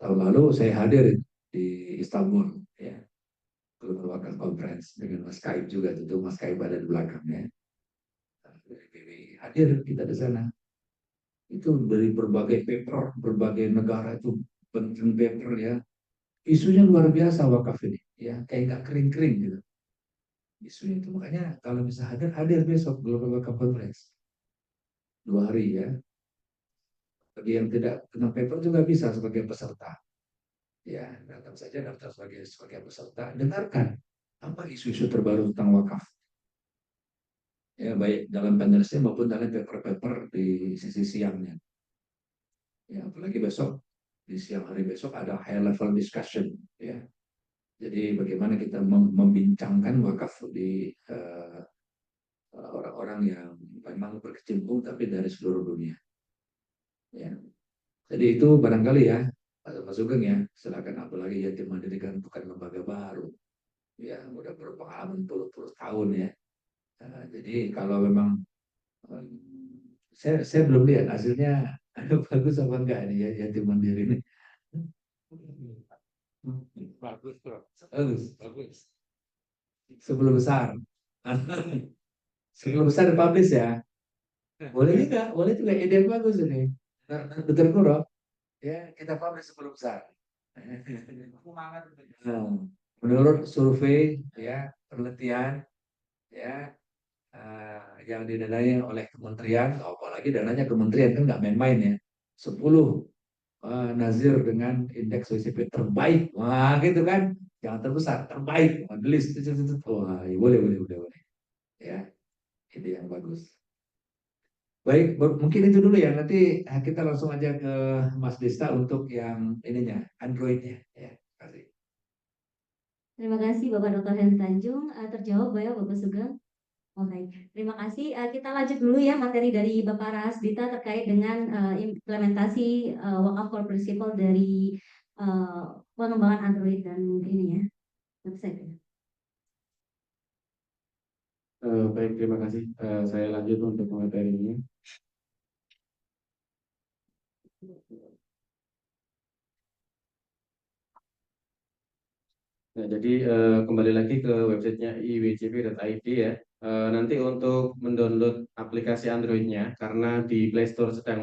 tahun lalu saya hadir di Istanbul, ya, Global Wakaf Conference dengan Mas Kaib juga, tentu Mas Kaib ada di belakangnya. Dari PBB hadir kita di sana. Itu dari berbagai paper, berbagai negara itu penting paper ya. Isunya luar biasa wakaf ini, ya, kayak nggak kering-kering gitu. Isunya itu makanya kalau bisa hadir besok Global Wakaf Conference 2 hari ya. Bagi yang tidak kena paper juga bisa sebagai peserta. Ya, datang saja daftar sebagai peserta, dengarkan apa isu-isu terbaru tentang wakaf. Ya, baik dalam panelnya maupun dalam paper-paper di sisi siangnya. Ya, apalagi besok di siang hari besok ada high level discussion ya. Jadi bagaimana kita membincangkan wakaf di orang-orang yang memang berkecimpung tapi dari seluruh dunia. Ya. Jadi itu barangkali ya, Mas Sugeng ya, silakan, apalagi yatim mandiri kan bukan lembaga baru. Ya, udah berpengalaman puluh-puluh tahun ya. Jadi kalau memang saya belum lihat hasilnya bagus apa enggak ini ya yatim mandiri ini. Bagus, bro. Bagus. Sebelum besar. Sebelum besar dipublish ya. Boleh juga, ide yang bagus ini. Betul Kuro. Ya, kita publish sebelum besar. Menurut survei ya, penelitian ya, yang didanai oleh kementerian, apalagi dananya kementerian kan nggak main-main ya. 10 nazir dengan indeks WCP terbaik, wah gitu kan, jangan terbesar, terbaik, di list, wah ya, boleh, ya, ide yang bagus. Baik, mungkin itu dulu ya, nanti kita langsung aja ke Mas Desta untuk yang ininya, Android-nya, ya, kasih. Terima kasih Bapak Dr. Hen Tanjung. Terjawab ya Bapak Sugeng. Oke, terima kasih. Kita lanjut dulu ya materi dari Bapak Rasdita terkait dengan implementasi wakaf core principle dari pengembangan Android dan ini ya website. Baik, terima kasih. Saya lanjut untuk materinya. Nah, jadi kembali lagi ke websitenya iwcp.id ya. Nanti untuk mendownload aplikasi Android-nya, karena di Play Store sedang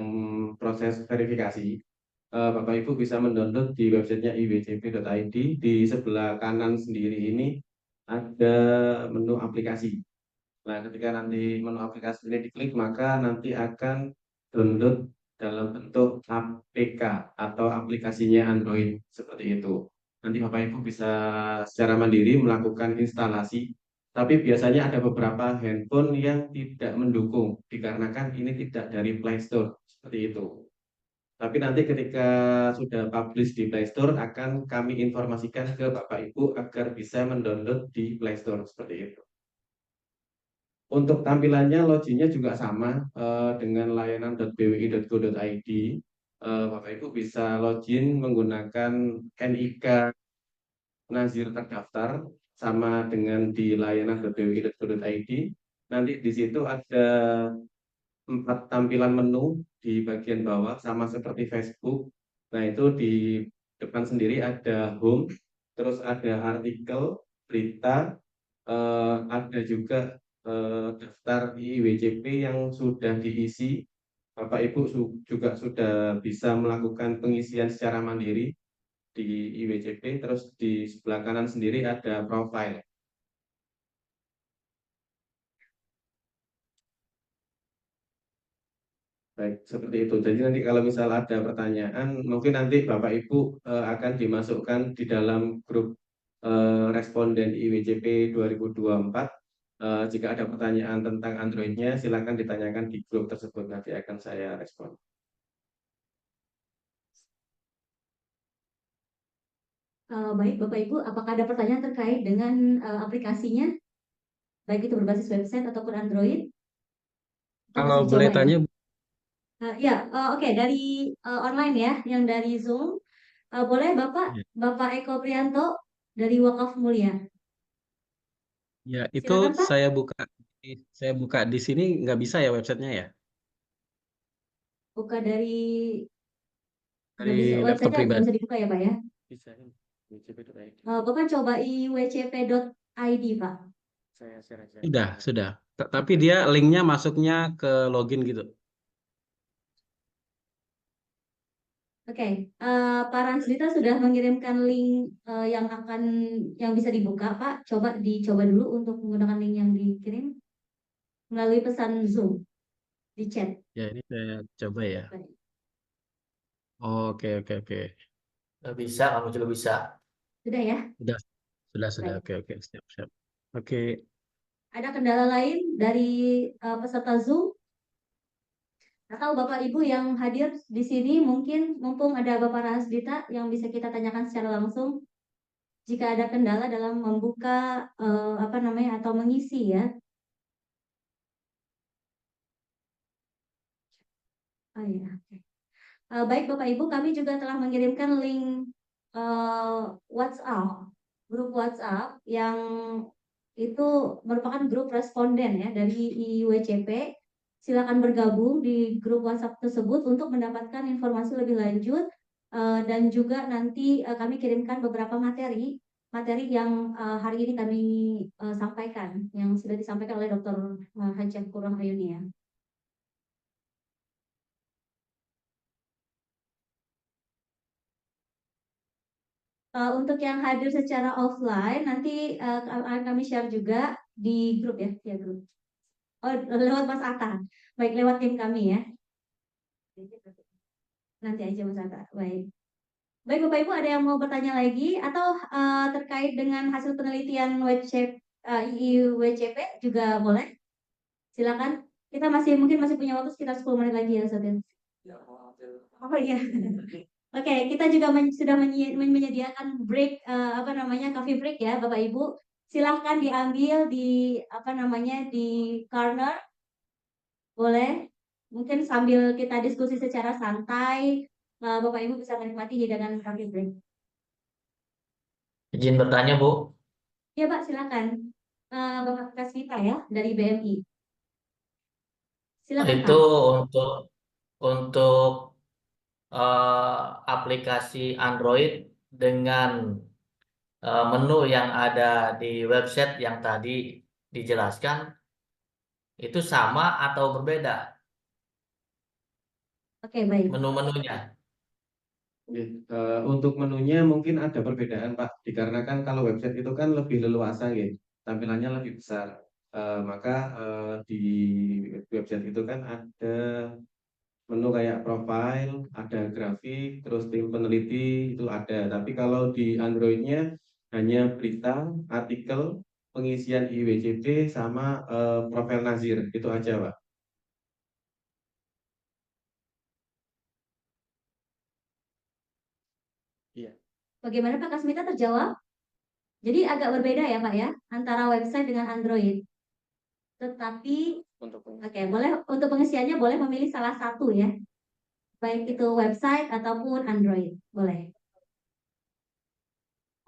proses verifikasi, Bapak Ibu bisa mendownload di websitenya iwcp.id. Di sebelah kanan sendiri ini ada menu aplikasi. Nah, ketika nanti menu aplikasi ini diklik, maka nanti akan download dalam bentuk APK atau aplikasinya Android seperti itu. Nanti Bapak Ibu bisa secara mandiri melakukan instalasi, tapi biasanya ada beberapa handphone yang tidak mendukung dikarenakan ini tidak dari Play Store seperti itu. Tapi nanti ketika sudah publish di Play Store akan kami informasikan ke Bapak Ibu agar bisa mendownload di Play Store seperti itu. Untuk tampilannya loginnya juga sama dengan layanan.bwi.go.id. Bapak Ibu bisa login menggunakan NIK Nazir terdaftar sama dengan di layanan.bwi.go.id. Nanti di situ ada 4 tampilan menu di bagian bawah sama seperti Facebook. Nah, itu di depan sendiri ada home, terus ada artikel, berita, ada juga daftar IWCP yang sudah diisi. Bapak Ibu juga sudah bisa melakukan pengisian secara mandiri di IWCP, terus di sebelah kanan sendiri ada profile. Baik, seperti itu. Jadi nanti kalau misal ada pertanyaan, mungkin nanti Bapak Ibu akan dimasukkan di dalam grup responden IWCP 2024. Jika ada pertanyaan tentang Android-nya, silakan ditanyakan di grup tersebut. Nanti akan saya respon. Baik, Bapak Ibu, apakah ada pertanyaan terkait dengan aplikasinya, baik itu berbasis website ataupun Android? Atau Kalau masih boleh dicoba ya? tanya, Ya, oke, dari online ya, yang dari Zoom. Boleh Bapak, ya, Bapak Eko Prianto dari Wakaf Mulia. ya itu Silakan Pak. saya buka di sini nggak bisa ya websitenya ya? Buka dari nggak Dari bisa, laptop website nggak pribadi. bisa dibuka ya Pak ya? Bisa IWCP.id. Bapak coba iwcp.id Pak. Saya share aja. Sudah. Tapi dia linknya masuknya ke login gitu. Oke, Pak Ranslita sudah mengirimkan link yang bisa dibuka Pak. Dicoba dulu untuk menggunakan link yang dikirim melalui pesan Zoom di chat. Ya ini saya coba ya. Baik. Oke. Nggak bisa, kamu juga bisa. Sudah ya? Sudah. Baik. Oke. Siap. Oke. Ada kendala lain dari peserta Zoom? Atau Bapak Ibu yang hadir di sini mungkin mumpung ada Bapak Rasdita yang bisa kita tanyakan secara langsung jika ada kendala dalam membuka atau mengisi ya. Oh iya, oke. Baik Bapak Ibu, kami juga telah mengirimkan link WhatsApp, grup WhatsApp yang itu merupakan grup responden ya dari IWCP. Silakan bergabung di grup WhatsApp tersebut untuk mendapatkan informasi lebih lanjut dan juga nanti kami kirimkan beberapa materi yang hari ini kami sampaikan, yang sudah disampaikan oleh Dr. Hajat Kurang Ayuni ya. Untuk yang hadir secara offline nanti akan kami share juga di grup ya grup. Oh, lewat Mas Atta. Baik, lewat tim kami ya. Nanti aja Mas Atta. Baik. Baik Bapak Ibu, ada yang mau bertanya lagi atau terkait dengan hasil penelitian IIWCP juga boleh. Silakan. Kita mungkin masih punya waktu sekitar 10 menit lagi ya Ustaz. Oh iya. Oke, kita juga sudah menyediakan break coffee break ya Bapak Ibu. Silahkan diambil di corner. Boleh. Mungkin sambil kita diskusi secara santai, Bapak Ibu bisa menikmati hidangan coffee break. Izin bertanya, Bu. Ya Pak, silakan. Bapak Kasmita ya dari BMI. Silakan Itu Pak. untuk aplikasi Android dengan menu yang ada di website yang tadi dijelaskan itu sama atau berbeda Oke, baik. menu-menunya? Untuk menunya mungkin ada perbedaan Pak, dikarenakan kalau website itu kan lebih leluasa gitu, tampilannya lebih besar. Maka di website itu kan ada menu kayak profile, ada grafik, terus tim peneliti itu ada. Tapi kalau di Android-nya hanya berita, artikel, pengisian IWCP sama profil Nazir itu aja Pak. Iya. Bagaimana Pak Kasmita terjawab? Jadi agak berbeda ya Pak ya antara website dengan Android. Tetapi Untuk oke, boleh untuk pengisiannya boleh memilih salah satu ya. Baik itu website ataupun Android. Boleh.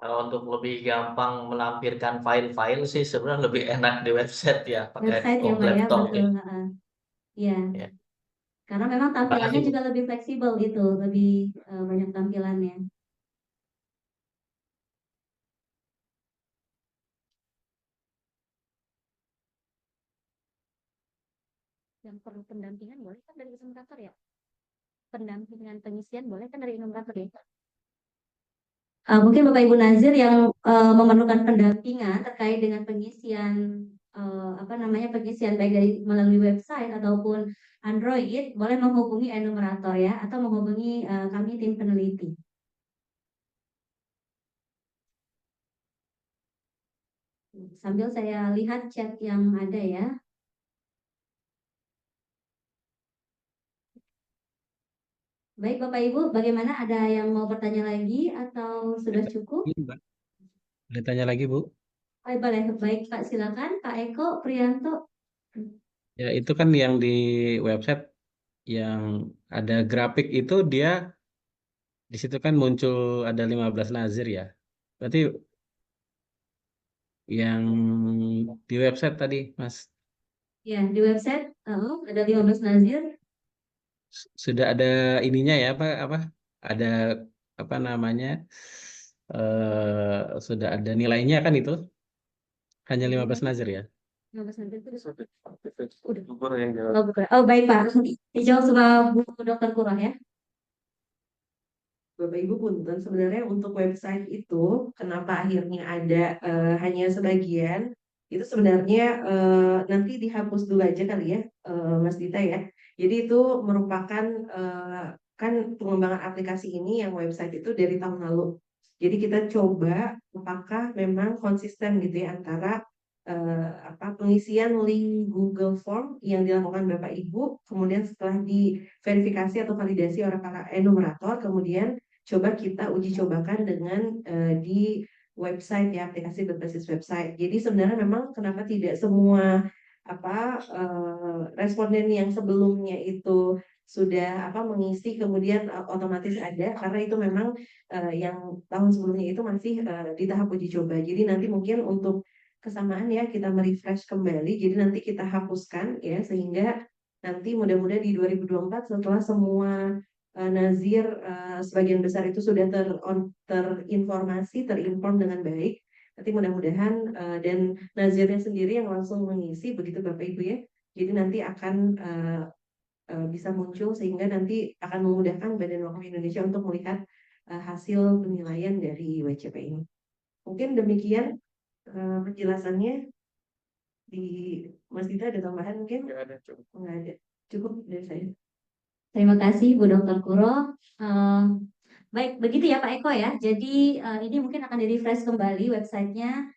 Kalau untuk lebih gampang melampirkan file-file sih sebenarnya lebih enak di website ya, pakai Website ya Mbak ya, laptop betul. ya. Heeh. Iya. Ya. Karena memang tampilannya Makasih. juga lebih fleksibel gitu, lebih banyak tampilannya. Yang perlu pendampingan boleh kan dari enumerator ya? Pendampingan pengisian boleh kan dari enumerator ya? Mungkin Bapak Ibu Nazir yang memerlukan pendampingan terkait dengan pengisian apa namanya pengisian baik dari melalui website ataupun Android boleh menghubungi enumerator ya atau menghubungi kami tim peneliti. Sambil saya lihat chat yang ada ya. Baik Bapak Ibu, bagaimana ada yang mau bertanya lagi atau sudah cukup? Ini, Mbak. Ada tanya lagi, Bu? Boleh, baik Pak, silakan Pak Eko Priyanto. Ya, itu kan yang di website yang ada grafik itu dia di situ kan muncul ada 15 nazir ya. Berarti yang di website tadi, Mas, Ya, di website ada 15 nazir. sudah ada ininya ya, apa ada apa namanya? Sudah ada nilainya kan itu? Hanya 15 nazir ya. 15 nazir itu yang jawab. oh, bukan. Oh, baik Pak. Dijawab sama Bu Dokter Kurang ya. Bapak Ibu punten, sebenarnya untuk website itu kenapa akhirnya ada hanya sebagian itu sebenarnya nanti dihapus dulu aja kali ya, Mas Dita ya. Jadi itu merupakan kan pengembangan aplikasi ini yang website itu dari tahun lalu. Jadi kita coba apakah memang konsisten gitu ya antara pengisian link Google Form yang dilakukan Bapak Ibu, kemudian setelah diverifikasi atau validasi oleh para enumerator, kemudian coba kita uji cobakan dengan di website ya, aplikasi berbasis website. Jadi sebenarnya memang kenapa tidak semua responden yang sebelumnya itu sudah mengisi kemudian otomatis ada, karena itu memang yang tahun sebelumnya itu masih di tahap uji coba. Jadi nanti mungkin untuk kesamaan ya kita merefresh kembali, jadi nanti kita hapuskan ya sehingga nanti mudah-mudahan di 2024 setelah semua Nazir sebagian besar itu sudah terinformasi, terinform dengan baik. Nanti mudah-mudahan dan Nazirnya sendiri yang langsung mengisi begitu Bapak Ibu ya. Jadi nanti akan bisa muncul sehingga nanti akan memudahkan Badan Wakaf Indonesia untuk melihat hasil penilaian dari WCP ini. Mungkin demikian penjelasannya. Di Mas Dita ada tambahan mungkin? Nggak ada, cukup. Nggak ada. Cukup dari saya. Terima kasih Bu Dokter Kuro. Baik, begitu ya Pak Eko ya. Jadi ini mungkin akan di-refresh kembali websitenya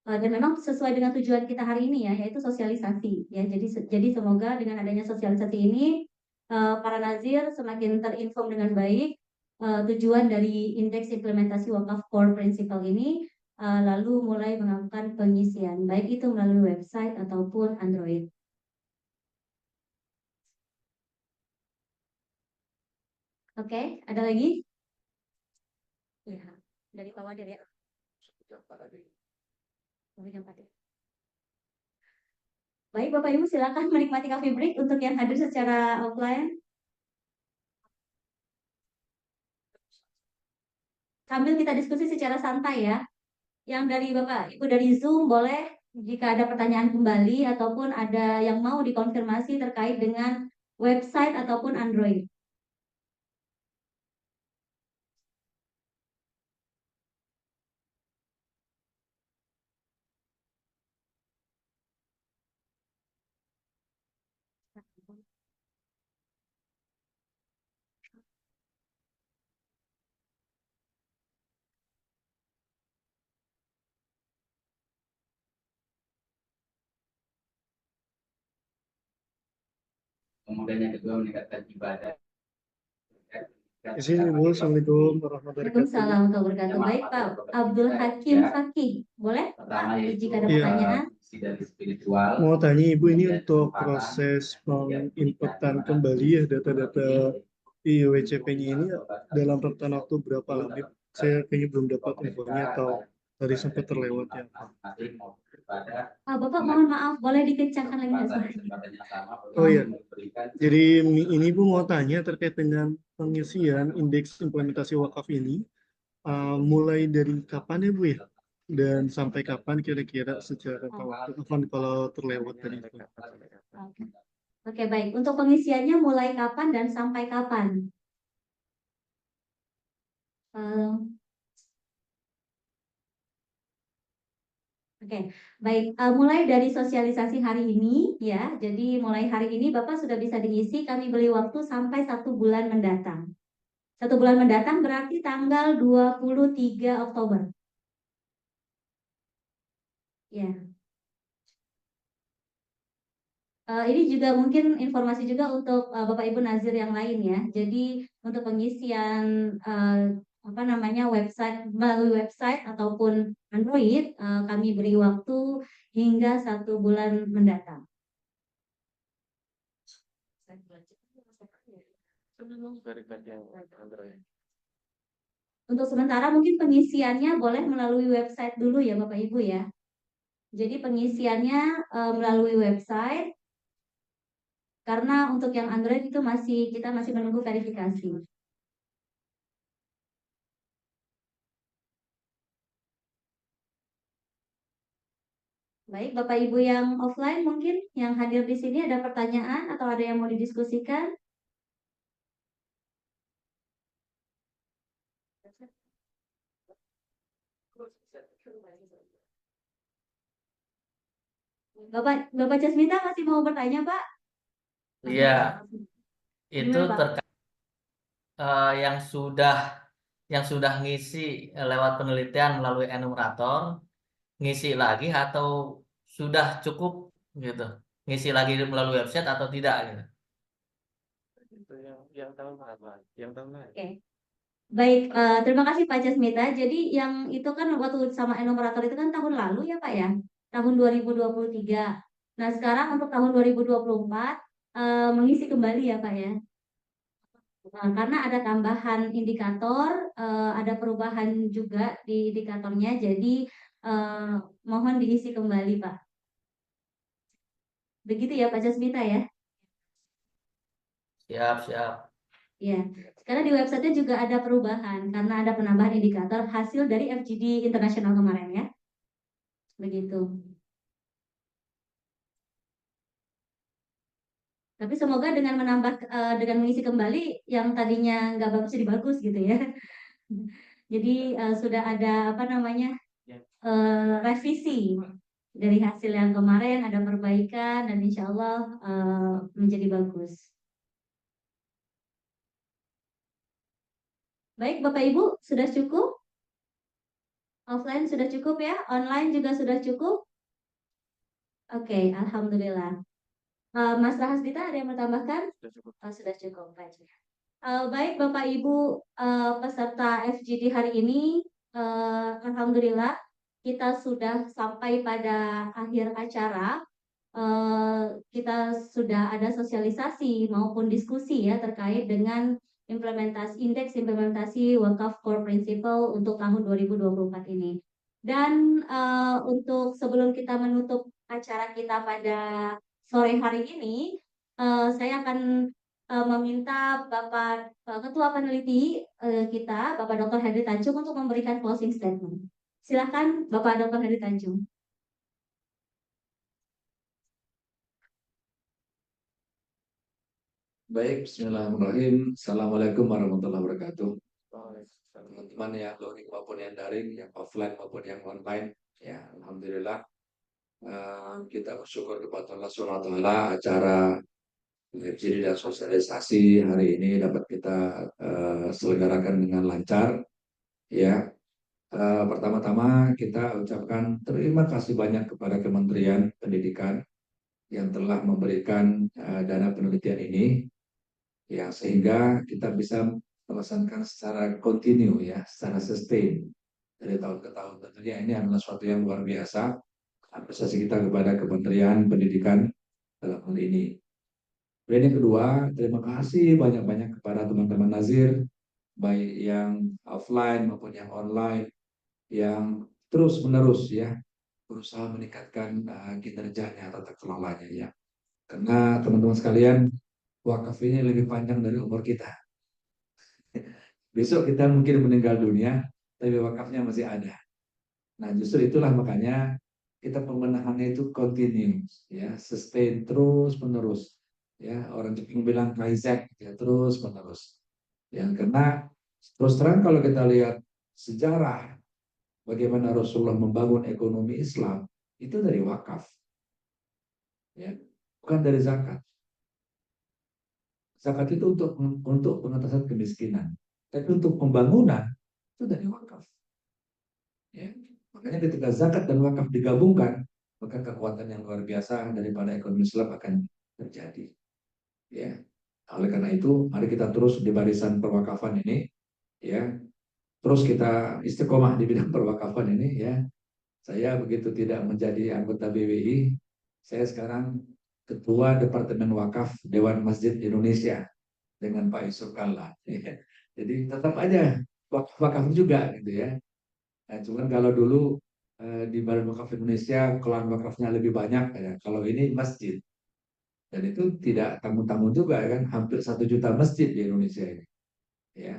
dan memang sesuai dengan tujuan kita hari ini ya, yaitu sosialisasi ya. Jadi semoga dengan adanya sosialisasi ini para nazir semakin terinform dengan baik tujuan dari indeks implementasi wakaf core principle ini lalu mulai melakukan pengisian baik itu melalui website ataupun Android. Oke, ada lagi? Ya, dari Pak Wadir ya. Sampai jam 4 ya. Baik, Bapak Ibu silakan menikmati coffee break untuk yang hadir secara offline. Sambil kita diskusi secara santai ya. Yang dari Bapak Ibu dari Zoom boleh jika ada pertanyaan kembali ataupun ada yang mau dikonfirmasi terkait dengan website ataupun Android. Kemudian yang kedua meningkatkan ibadah. Di sini Bu, Assalamualaikum warahmatullahi wabarakatuh. Waalaikumsalam warahmatullahi wabarakatuh. Baik Pak Abdul Hakim Fakih, boleh Pak jika ada Iya, pertanyaan? mau tanya Ibu ini untuk proses penginputan kembali ya data-data IWCP-nya ini dalam rentan waktu berapa lama? Saya kayaknya belum dapat infonya atau tadi sempat terlewat ya. Bapak mohon maaf, boleh dikencangkan lagi nggak suaranya? Oh iya, jadi ini Bu mau tanya terkait dengan pengisian indeks implementasi wakaf ini, mulai dari kapan ya Bu ya? Dan sampai kapan kira-kira secara waktu, Afwan kalau terlewat tadi itu. Oke. Oke, baik. Untuk pengisiannya mulai kapan dan sampai kapan? Eh, Oke, baik. Mulai dari sosialisasi hari ini, ya. Jadi mulai hari ini Bapak sudah bisa diisi. Kami beri waktu sampai 1 bulan mendatang. 1 bulan mendatang berarti tanggal 23 Oktober. Ya. Ini juga mungkin informasi juga untuk Bapak Ibu Nazir yang lain ya. Jadi untuk pengisian apa namanya website melalui website ataupun Android, kami beri waktu hingga 1 bulan mendatang. Untuk sementara mungkin pengisiannya boleh melalui website dulu ya Bapak Ibu ya. Jadi pengisiannya melalui website. Karena untuk yang Android itu kita masih menunggu verifikasi. Baik, Bapak Ibu yang offline mungkin yang hadir di sini ada pertanyaan atau ada yang mau didiskusikan? Bapak Jasmita masih mau bertanya, Pak? Iya, itu Gimana, Pak? terkait yang sudah ngisi lewat penelitian melalui enumerator, ngisi lagi atau sudah cukup gitu, ngisi lagi melalui website atau tidak gitu. Itu yang tahun berapa? Yang tahun lalu. Oke. Baik, terima kasih Pak Jasmita. Jadi yang itu kan waktu sama enumerator itu kan tahun lalu ya Pak ya, tahun 2023. Nah sekarang untuk tahun 2024 mengisi kembali ya Pak ya. Nah, karena ada tambahan indikator, ada perubahan juga di indikatornya, jadi mohon diisi kembali Pak. Begitu ya Pak Jasmita ya. Siap. Ya, karena di websitenya juga ada perubahan karena ada penambahan indikator hasil dari FGD internasional kemarin ya. Begitu. Tapi semoga dengan dengan mengisi kembali yang tadinya nggak bagus jadi bagus gitu ya. Jadi sudah ada apa namanya revisi dari hasil yang kemarin, ada perbaikan dan insya Allah menjadi bagus. Baik Bapak Ibu, sudah cukup? Offline sudah cukup ya? Online juga sudah cukup? Oke, Alhamdulillah. Mas Rahasdita ada yang menambahkan? Sudah cukup. Baik. Baik Bapak Ibu peserta FGD hari ini, Alhamdulillah kita sudah sampai pada akhir acara. Kita sudah ada sosialisasi maupun diskusi ya terkait dengan indeks implementasi Wakaf Core Principle untuk tahun 2024 ini. Dan untuk sebelum kita menutup acara kita pada sore hari ini, saya akan meminta Bapak Ketua Peneliti kita, Bapak Dr. Henry Tanjung untuk memberikan closing statement. Silakan Bapak Dr. Henry Tanjung. Baik, bismillahirrahmanirrahim. Assalamualaikum warahmatullahi wabarakatuh. Teman-teman yang luring maupun yang daring, yang offline maupun yang online, ya alhamdulillah kita bersyukur kepada Allah SWT acara FGD dan sosialisasi hari ini dapat kita selenggarakan dengan lancar. Ya, pertama-tama kita ucapkan terima kasih banyak kepada Kementerian Pendidikan yang telah memberikan dana penelitian ini, ya sehingga kita bisa melaksanakan secara kontinu ya, secara sustain dari tahun ke tahun. Tentunya ini adalah suatu yang luar biasa. Apresiasi kita kepada Kementerian Pendidikan dalam hal ini. Dan yang kedua, terima kasih banyak-banyak kepada teman-teman Nazir, baik yang offline maupun yang online, yang terus-menerus ya berusaha meningkatkan kinerjanya, tata kelolanya ya. Karena teman-teman sekalian, wakaf ini lebih panjang dari umur kita. Besok kita mungkin meninggal dunia, tapi wakafnya masih ada. Nah, justru itulah makanya kita pemenahannya itu continuous, ya, sustain terus menerus, ya. Orang Jepang bilang kaizek, ya, terus menerus. Ya, karena terus terang kalau kita lihat sejarah bagaimana Rasulullah membangun ekonomi Islam itu dari wakaf, ya, bukan dari zakat. Zakat itu untuk pengentasan kemiskinan, tapi untuk pembangunan itu dari wakaf. Ya. Makanya ketika zakat dan wakaf digabungkan, maka kekuatan yang luar biasa daripada ekonomi Islam akan terjadi. Ya. Oleh karena itu, mari kita terus di barisan perwakafan ini, ya, terus kita istiqomah di bidang perwakafan ini, ya. Saya begitu tidak menjadi anggota BWI, saya sekarang Ketua Departemen Wakaf Dewan Masjid Indonesia dengan Pak Yusuf Kalla. Ya. Jadi tetap aja wakaf juga, gitu ya. Nah, cuman kalau dulu di Badan Wakaf Indonesia kelolaan wakafnya lebih banyak, ya. Kalau ini masjid, dan itu tidak tanggung-tanggung juga kan, hampir 1 juta masjid di Indonesia ini, ya.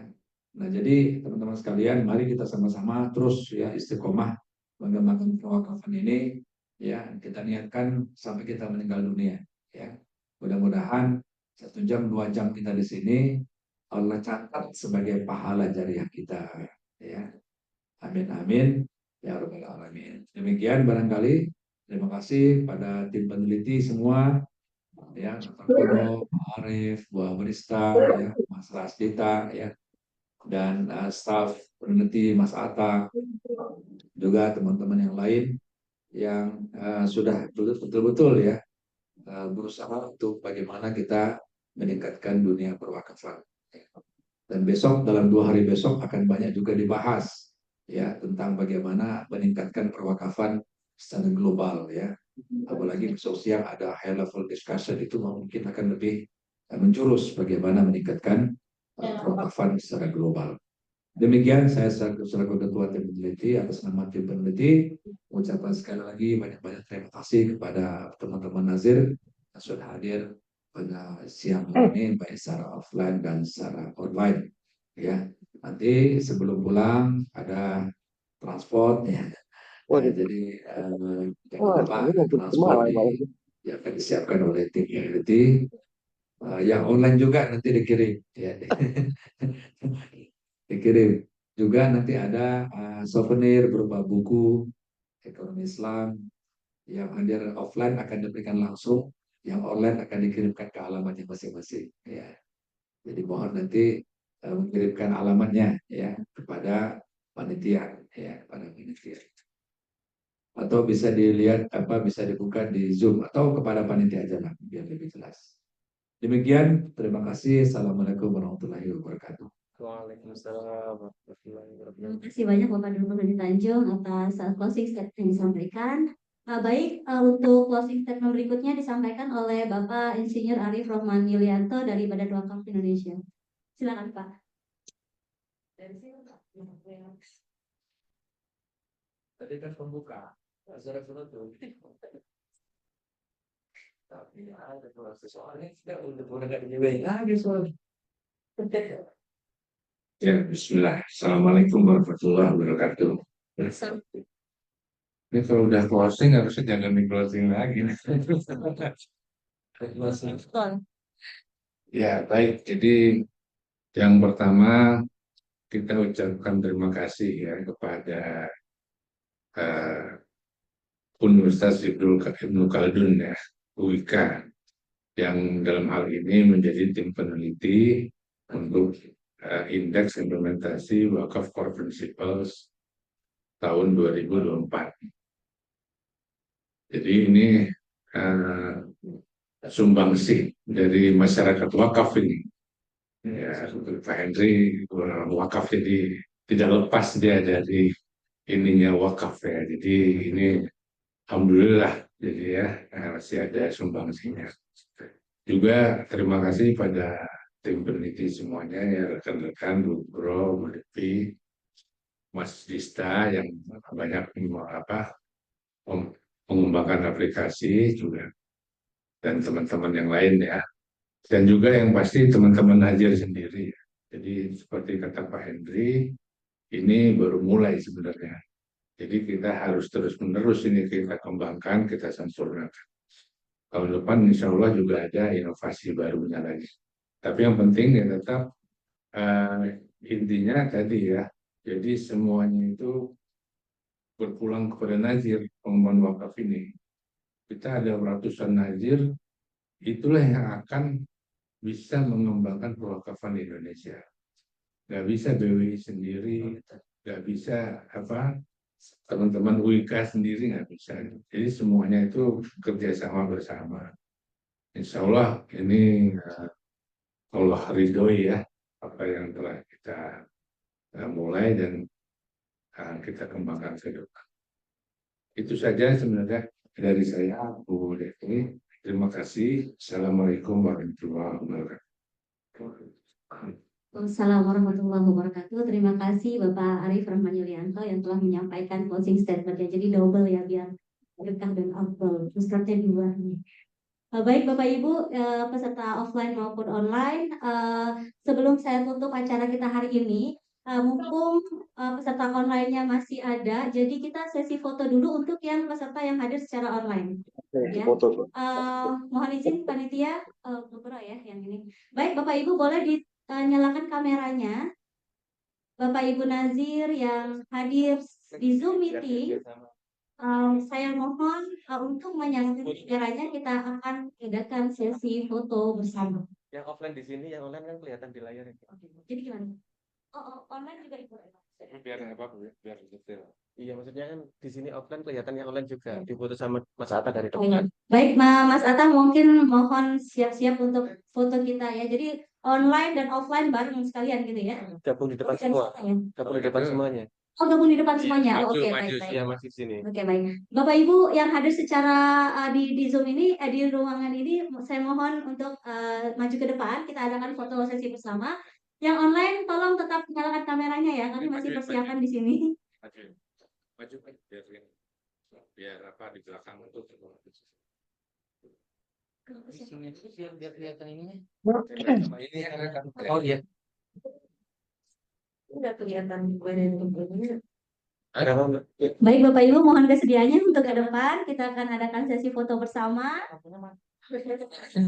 Nah, jadi teman-teman sekalian, mari kita sama-sama terus ya istiqomah mengembangkan perwakafan ini, ya. Kita niatkan sampai kita meninggal dunia, ya. Mudah-mudahan 1 jam 2 jam kita di sini Allah catat sebagai pahala jariah kita, ya. Amin amin ya rabbal alamin. Demikian barangkali. Terima kasih pada tim peneliti semua, ya, Dr. Kono, Pak Arif, Bu Barista, ya, Mas Rasdita, ya, dan staf peneliti Mas Atta, juga teman-teman yang lain yang sudah betul-betul ya berusaha untuk bagaimana kita meningkatkan dunia perwakafan. Dan besok, dalam 2 hari besok akan banyak juga dibahas ya tentang bagaimana meningkatkan perwakafan secara global, ya. Apalagi besok siang ada high level discussion, itu mungkin akan lebih menjurus bagaimana meningkatkan perwakafan secara global. Demikian saya selaku Ketua Tim Peneliti, atas nama tim peneliti mengucapkan sekali lagi banyak-banyak terima kasih kepada teman-teman Nazir yang sudah hadir pada siang ini, baik secara offline dan secara online, ya. Nanti sebelum pulang ada transport, ya. Nah, jadi jangan lupa transport yang akan disiapkan oleh tim peneliti. Yang online juga nanti dikirim, ya. Dikirim juga, nanti ada souvenir berupa buku ekonomi Islam. Yang hadir offline akan diberikan langsung, yang online akan dikirimkan ke alamatnya masing-masing, ya. Jadi mohon nanti mengirimkan alamatnya ya kepada panitia, ya, pada panitia. Atau bisa dilihat bisa dibuka di Zoom atau kepada panitia aja lah biar lebih jelas. Demikian, terima kasih. Assalamualaikum warahmatullahi wabarakatuh. Waalaikumsalam warahmatullahi wabarakatuh. Terima kasih banyak Bapak Nurul Tanjung atas closing statement yang disampaikan. Baik, untuk closing statement berikutnya disampaikan oleh Bapak Insinyur Arif Rohman Yulianto dari Badan Wakaf Indonesia. Silakan Pak. Tadi kan pembuka, suara penutup. Tapi ada soalnya tidak udah nggak dijual lagi soalnya. Ya, bismillah. Assalamualaikum warahmatullahi wabarakatuh. Ini kalau udah closing harusnya jangan di closing lagi. Ya, baik. Jadi yang pertama kita ucapkan terima kasih ya kepada Universitas Ibnu Khaldun, ya, UIK, yang dalam hal ini menjadi tim peneliti untuk indeks implementasi Wakaf Core Principles tahun 2024. Jadi ini sumbangsi dari masyarakat wakaf ini Ya, untuk Pak Henry wakaf jadi tidak lepas dia dari ininya wakaf ya. Jadi ini alhamdulillah jadi ya masih ada sumbangsinya. Juga terima kasih pada tim peneliti semuanya ya rekan-rekan Bu Bro, Bu Devi, Mas Dista yang banyak mengembangkan aplikasi juga dan teman-teman yang lain ya. Dan juga yang pasti teman-teman Hajar sendiri. Jadi seperti kata Pak Henry, ini baru mulai sebenarnya. Jadi kita harus terus-menerus ini kita kembangkan, kita sempurnakan. Tahun depan insya Allah juga ada inovasi barunya lagi. Tapi yang penting ya tetap intinya tadi ya, jadi semuanya itu berpulang kepada nazir pengembangan wakaf ini. Kita ada ratusan nazir, itulah yang akan bisa mengembangkan perwakafan di Indonesia. Nggak bisa BWI sendiri, nggak bisa teman-teman UIK sendiri nggak bisa. Jadi semuanya itu kerjasama bersama. Insya Allah ini Allah ridhoi ya apa yang telah kita mulai dan kita kembangkan ke depan. Itu saja sebenarnya dari saya, Bu Devi. Terima kasih. Assalamualaikum warahmatullahi wabarakatuh. Assalamualaikum warahmatullahi wabarakatuh. Terima kasih Bapak Arief Rahman Yulianto yang telah menyampaikan closing statement-nya. Jadi double ya biar berkah dan afdal. Ustadznya dua nih. Baik Bapak Ibu peserta offline maupun online, sebelum saya tutup acara kita hari ini, mumpung peserta online-nya masih ada, jadi kita sesi foto dulu untuk yang peserta yang hadir secara online. Ya. Mohon izin panitia, beberapa ya yang ini. Baik Bapak Ibu boleh dinyalakan kameranya. Bapak Ibu Nazir yang hadir di Zoom meeting. Saya mohon untuk menyalakan kameranya, kita akan adakan sesi foto bersama. Yang offline di sini, yang online kan kelihatan di layar. Jadi gimana? Online juga ibu. Biar biar detail. Iya, maksudnya kan di sini offline kelihatan, yang online juga difoto sama Mas Atta dari Baik, depan. baik Mas Atta mungkin mohon siap-siap untuk foto kita ya. Jadi online dan offline bareng sekalian gitu ya. Gabung di depan semua. Gabung di depan semuanya. Oh, gabung di depan semuanya. Oke, Maju, baik. ya masih di sini. Oke, baik. Bapak Ibu yang hadir secara di Zoom ini, di ruangan ini, saya mohon untuk maju ke depan. Kita adakan foto sesi bersama. Yang online, tolong tetap nyalakan kameranya ya. Kami masih persiapan di sini. Maju biar di belakang itu. Biar kelihatan ininya. Ini kan. Oh iya. Udah kelihatan badan. Baik Bapak Ibu, mohon kesediaannya untuk ke depan. Kita akan adakan sesi foto bersama.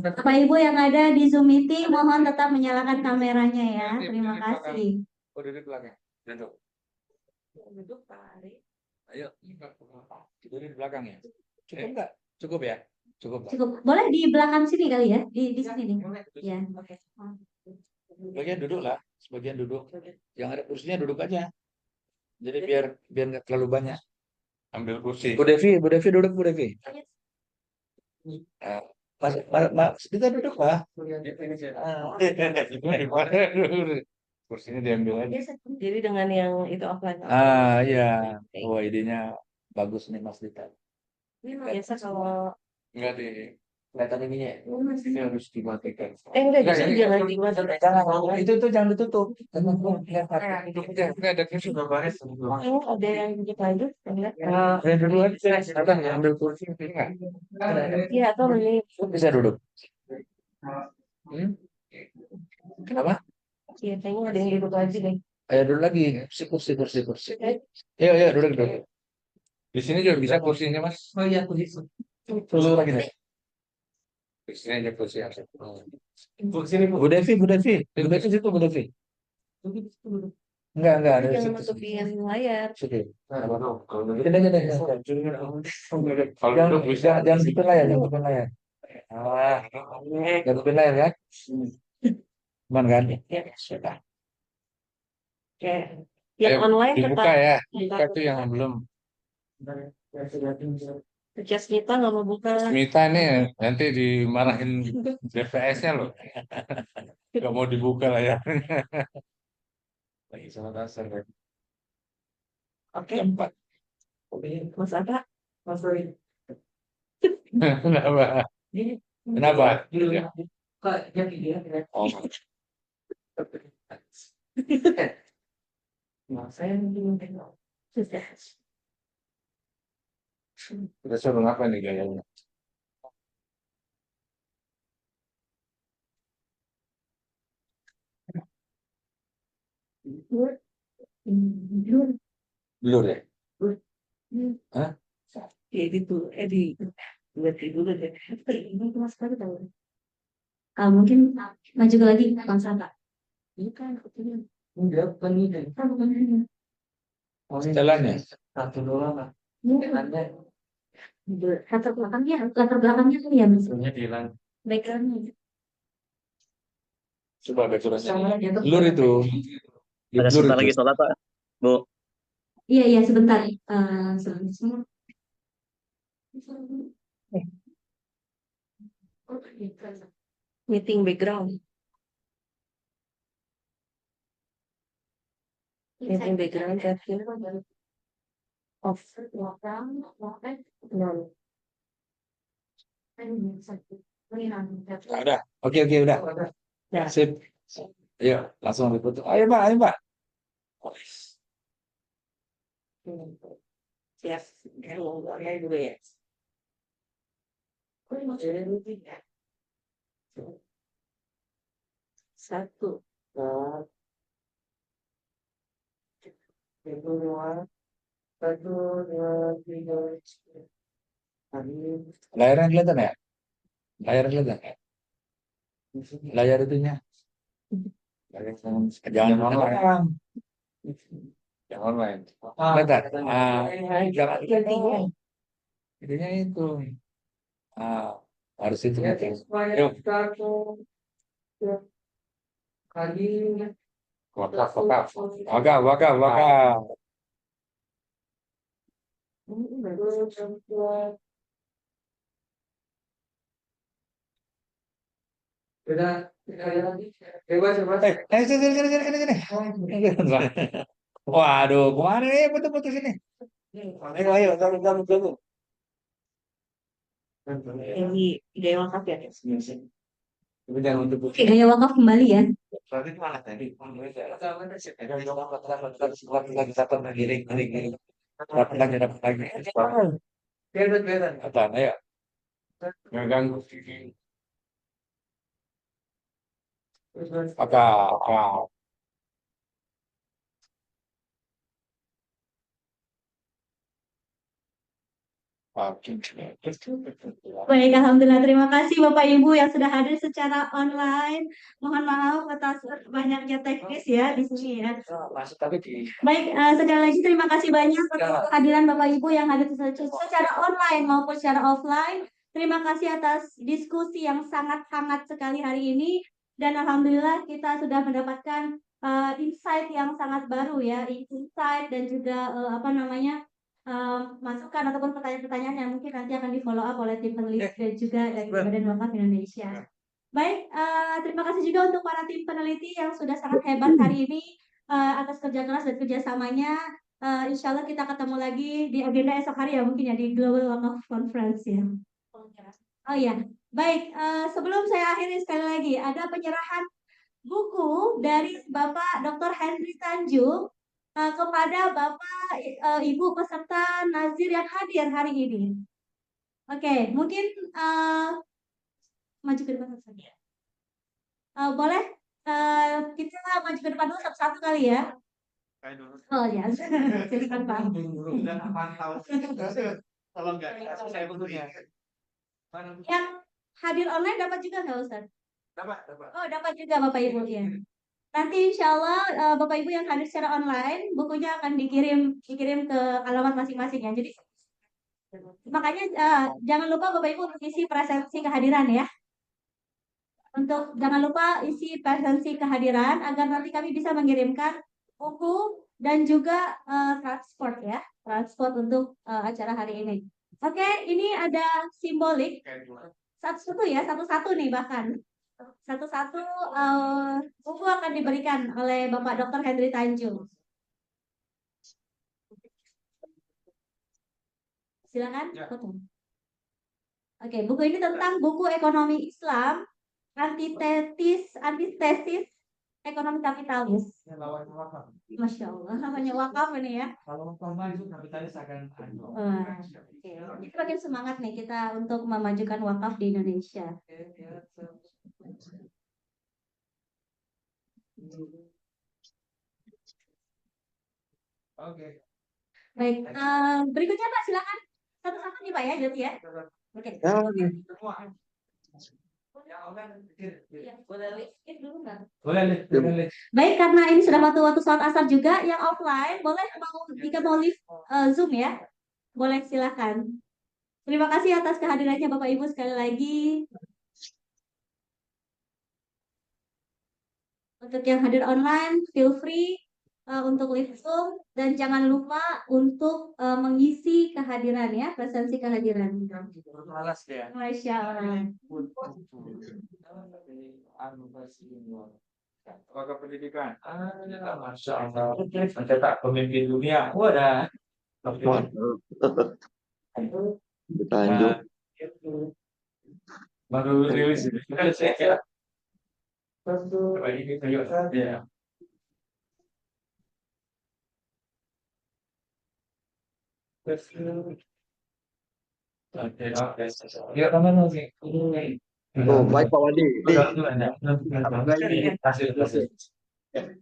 Bapak Ibu yang ada di Zoom meeting, mohon tetap menyalakan kameranya ya. Terima kasih. Duduk belakang. Duduk Pak Ari. Ayo, tidur di belakang ya. Cukup nggak? Cukup ya? Cukup. Cukup. Boleh di belakang sini kali ya? Di sini nih. Ya. Sebagian duduk lah, sebagian duduk. Yang ada kursinya duduk aja. Jadi biar nggak terlalu banyak. Ambil kursi. Bu Devi duduk Bu Devi. Mas, kita duduk lah. Kursinya diambil aja. Jadi dengan yang itu offline. Iya. Wah, idenya bagus nih Mas Dita. Ini biasa kalau Enggak Kelihatan ininya. ini harus dimatikan. enggak justru jangan dimatikan. Jangan, itu jangan ditutup. Enggak ada kursi berbaris. Ini ada yang lanjut enggak? Saya duluan, datang ya ambil kursi enggak? Iya atau ini Bisa duduk. Kenapa? iya kayaknya ada yang duduk lagi deh. Ayo duduk lagi. Kursi. Ayo duduk. Di sini juga bisa kursinya, Mas. Oh iya, kursi. Duduk lagi deh. Kursinya aja kursi. Kursi ini Bu Devi situ Bu Devi. Enggak ada. Jangan nutupin layar. Situ. Kalau Tidak. duduk bisa. Jangan tutupin layar. Jangan tutupin layar ya. Aman kan? Ya, sudah. Oke. Yang Ayo, online dibuka tetap ya. Buka tuh yang belum. Jasmita nggak mau buka. Smita ini nanti dimarahin BPS-nya loh. Nggak mau dibuka lah ya. Lagi sama dasar kan. Oke, Keempat. Mas Ada, Mas Roy. Kenapa? Ini Kenapa? kok jadi dia? Oh, Nah, saya mungkin sudah. kita suruh apa nih gayanya? Blur ya? Hah? Jadi tuh, di berarti dulu deh. Ini Mas Baru tahu. Mungkin maju lagi Bang Saka. Ini kan ini enggak bukan ini. Bukan ini. Setelannya? Satu doang lah. Latar belakangnya kan ya Mas. Sebenarnya hilang. Backgroundnya. Coba backgroundnya. Blur itu. Di Ada blur sebentar itu. lagi sholat, Pak. Bu. Iya sebentar. Sebentar. Meeting background. Meeting background caption off. Non. Udah. Oke, udah. Ya. Sip. Ayo, langsung dipoto. Ayo, Mbak. Siap. Ngomongnya dulu ya. Satu. Dua. Satu, dua, tiga. Layarnya kelihatan ya? Layar itunya. Jangan online. Jangan online. Kelihatan? Jangan kelihatan. Itunya itu. Harus itu. Yuk. Wakaf. Beda lagi. Bebas. Sini. Waduh, kemana nih? Putus sini. Ayo, gabung. Ini gaya wakaf ya. Tapi jangan untuk Oke, gaya wakaf kembali ya. Berarti mana tadi? Lagi dapat giring. Dapat lagi. Kelihatan. Apaan? Ayo. Nggak ganggu. Apa? Baik, Alhamdulillah. Terima kasih Bapak Ibu yang sudah hadir secara online. Mohon maaf atas banyaknya teknis ya di sini ya. Masuk tapi di Baik, sekali lagi terima kasih banyak untuk kehadiran Bapak Ibu yang hadir secara online maupun secara offline. Terima kasih atas diskusi yang sangat hangat sekali hari ini. Dan Alhamdulillah kita sudah mendapatkan insight yang sangat baru ya. Insight dan juga masukan ataupun pertanyaan-pertanyaan yang mungkin nanti akan di follow up oleh tim peneliti dan juga dari Badan Wakaf Indonesia. Baik, terima kasih juga untuk para tim peneliti yang sudah sangat hebat hari ini atas kerja keras dan kerjasamanya. Insya Allah kita ketemu lagi di agenda esok hari ya mungkin ya di Global Wakaf Conference ya. Oh iya, baik. Sebelum saya akhiri sekali lagi ada penyerahan buku dari Bapak Dr. Henry Tanjung kepada Bapak Ibu peserta Nazir yang hadir hari ini. Oke, mungkin maju ke depan saja. Boleh kita maju ke depan dulu satu-satu kali ya. Oh ya, silakan Pak. Tolong nggak saya butuhnya. Yang hadir online dapat juga nggak Ustaz? Dapat. Oh dapat juga Bapak Ibu ya. Nanti insya Allah Bapak Ibu yang hadir secara online bukunya akan dikirim ke alamat masing-masing ya. Jadi makanya jangan lupa Bapak Ibu untuk isi presensi kehadiran ya. Jangan lupa isi presensi kehadiran agar nanti kami bisa mengirimkan buku dan juga transport untuk acara hari ini. Oke, ini ada simbolik satu-satu nih bahkan. Satu-satu buku akan diberikan oleh Bapak Dr. Henry Tanjung. Silakan. Oke, buku ini tentang buku ekonomi Islam, antitesis ekonomi kapitalis. Masya Allah, namanya wakaf ini ya. Kalau koma itu kapitalis akan Oke. Ini makin semangat nih kita untuk memajukan wakaf di Indonesia. Oke. Baik, berikutnya Pak, silakan. Satu-satu nih Pak ya, jadi ya. Oke. Ya, boleh skip dulu nggak? Boleh. Baik, karena ini sudah waktu sholat asar juga, yang offline boleh jika mau live Zoom ya, boleh silakan. Terima kasih atas kehadirannya Bapak Ibu sekali lagi. Untuk yang hadir online, feel free untuk live Zoom dan jangan lupa untuk mengisi kehadiran ya, presensi kehadiran. Malas ya. Masya Allah. Apakah pendidikan? Masya Allah. Mencetak pemimpin dunia. Wadah. Tanjung. Baru rilis ini. Coba ini tunjuk saja. Ya, teman lagi. Oh, baik Pak Wadi.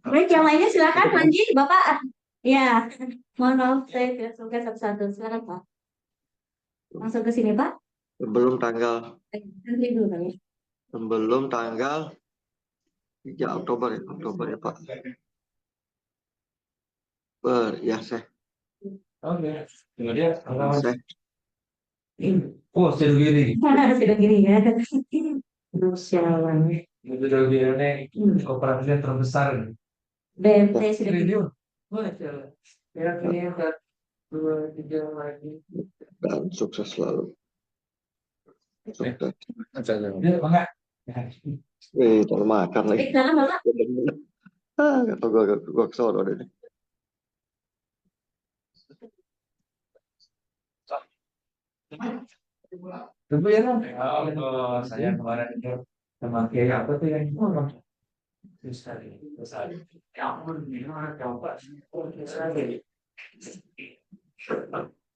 Baik, yang lainnya silakan Manji, Bapak. Ya, mohon maaf saya tidak sebutkan satu-satu. Silakan Pak. Langsung ke sini Pak. Sebelum tanggal Nanti dulu Pak. sebelum tanggal 3 Oktober ya Pak. Ya saya. Oke. Kemudian Saya. oh, sedugiri. Sedugiri ya. Sialan nih. Sedugiri ini operasinya terbesar. BMT sedugiri. Triliun. Wah, sialan. Ya, ini 1, 2, 3 lagi. Dan sukses selalu. Sukses. Ya, enggak. Termakan lagi. Silakan Bapak. Kata gua kesana deh. Tunggu ya dong. Oh, saya kemarin itu sama kayak apa tuh yang bisa ya ampun gimana coba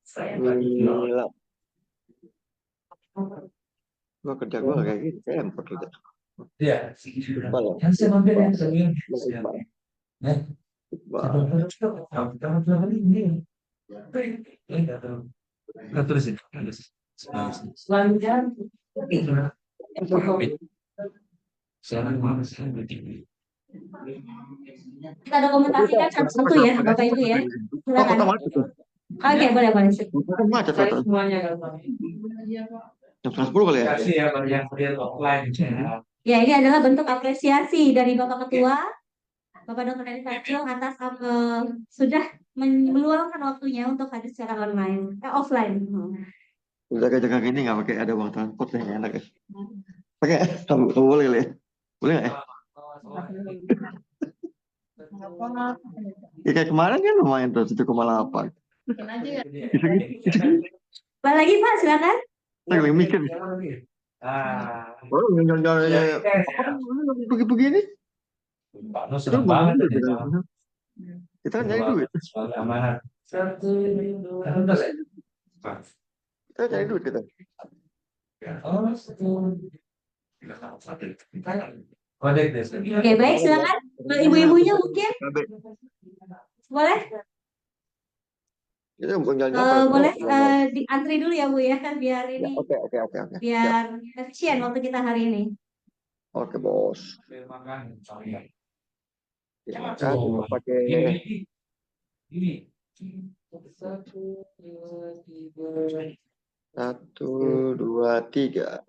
saya Gila. Gua kerja gua kayak gitu, kayak empot juga. ya yang saya mampir yang saya terusin selanjutnya Kita dokumentasikan satu-satu ya, Bapak Ibu ya. Silakan. Oke, boleh. Semuanya Jam 10 kali ya? kasih ya yang offline. Ya, ini adalah bentuk apresiasi dari Bapak Ketua, Bapak Dr. Henry Tanjung atas sudah meluangkan waktunya untuk hadir secara offline. Jaga-jaga gini nggak pakai ada uang transport yang enak ya? Pakai boleh kali ya? Boleh nggak ya? Ya kayak kemarin kan lumayan tuh 1,8. Balik lagi Pak, silakan. Saya lagi mikir. Begini. Pak Nus senang banget Kita kan nyari duit. Amanat. Kita cari duit kita. Oke, baik, silakan. Ibu-ibunya mungkin boleh. Boleh diantri dulu ya Bu ya, biar ini. Oke. Biar efisien waktu kita hari ini. Oke bos. Terima kasih pakai. Ini. 1, 2, 3.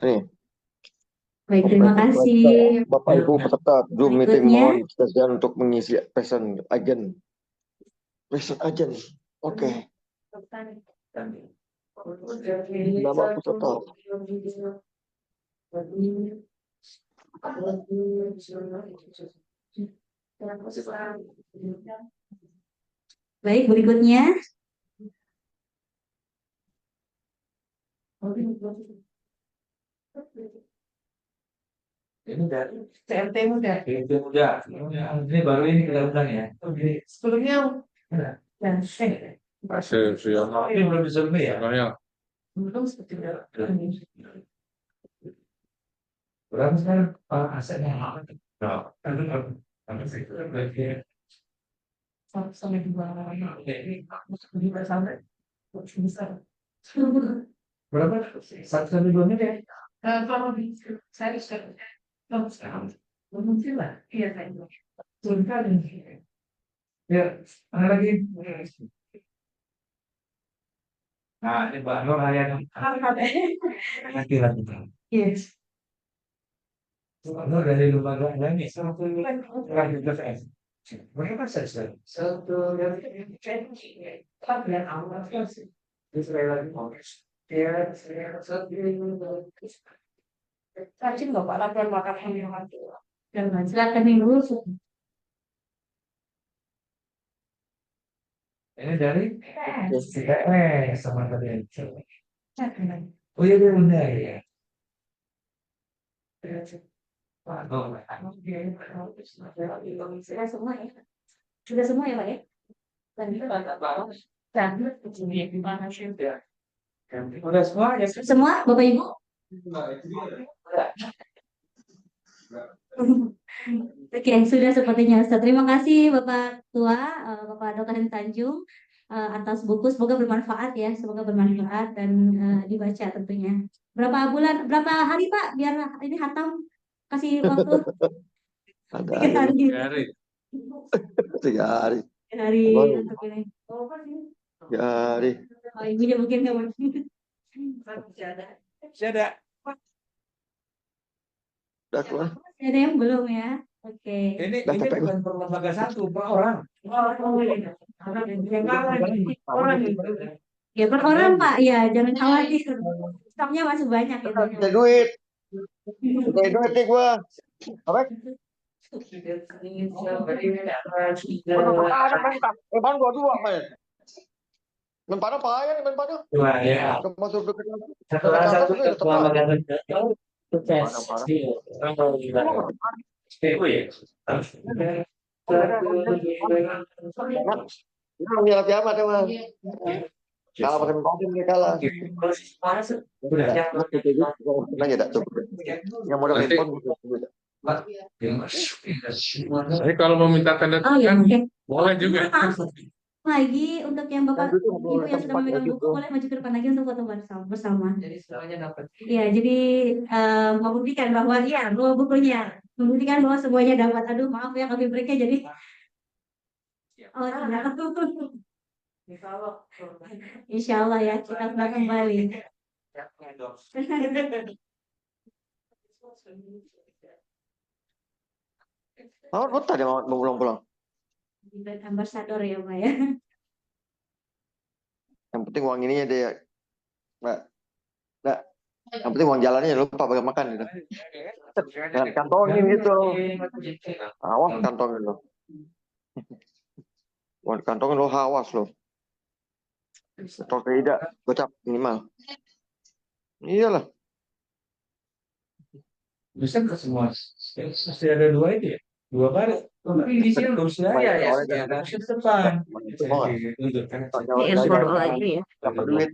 Nih. Baik, terima kasih. Bapak Ibu peserta Zoom meeting mohon kesediaan untuk mengisi present agent. Oke. Nama peserta. Baik, berikutnya. Ini dari CMT muda. CMT muda. Ini baru ini kita undang ya. Sebelumnya dan ini belum disurvei ya. Belum seperti itu. Berapa sekarang asetnya? Sampai berapa? 1 sampai 2 miliar. Kalau saya mungkin lah. Iya saya. Sebentar ini. Ya, ada lagi. Nah, ini Mbak Nur Hayat. Nanti lagi. Yes. Mbak Nur dari lembaga ini. Berapa saja? Satu yang yang awal sih. Israel dia rajin nggak Pak laporan makan yang mati dan silakan dulu. Ini dari sama tadi. Oh iya benar ya. Sudah semua ya? Sudah semua ya Pak ya? Udah semua ya? Semua Bapak Ibu? Oke, sudah sepertinya Ustaz. Terima kasih Bapak Tua, Bapak Dr. Henry Tanjung atas buku. Semoga bermanfaat ya, semoga bermanfaat dan dibaca tentunya. Berapa bulan, berapa hari Pak biar ini hatam? Kasih waktu. 3 hari. 3 hari. 3 hari untuk ini. 3 hari. Oh, ibunya mungkin nggak mau. Ada. Udah keluar. Ada yang belum ya? Oke. Ini bukan per lembaga satu, per orang. Ya per orang Pak, ya jangan khawatir. Stoknya masih banyak ya. Ada duit. Ada duit nih gua. Apa? Lepas gua 2 main. Mempada payah nih mempada. Ya. Masuk deket. Satu lembaga Ini kiamat emang. Kalau pakai mempada dia kalah. Nanya tak cukup. Yang modal handphone. Jadi kalau mau minta tanda tangan boleh juga. Lagi untuk yang Bapak Ibu yang sedang memegang buku boleh maju ke depan lagi untuk foto bersama. Jadi semuanya dapat. Iya, jadi membuktikan bahwa ya bawa bukunya, membuktikan bahwa semuanya dapat. Aduh, maaf ya kami breaknya jadi. Oh, tidak. Insya Allah ya kita sudah kembali. Mau betah dia mau pulang-pulang. Brand ambassador ya Pak ya. Yang penting uang ininya dia, Mbak. Nah, yang penting uang jalannya jangan lupa pakai makan gitu. Jangan kantongin gitu. Awas kantongin lo. Uang kantongin lo awas lo. Atau tidak, gocap minimal. Iyalah. Bisa ke semua. Pasti ada 2 itu ya. 2 kali. Tapi di sini harus ya. Harus depan. Mau nggak? Lagi ya. Dapat duit.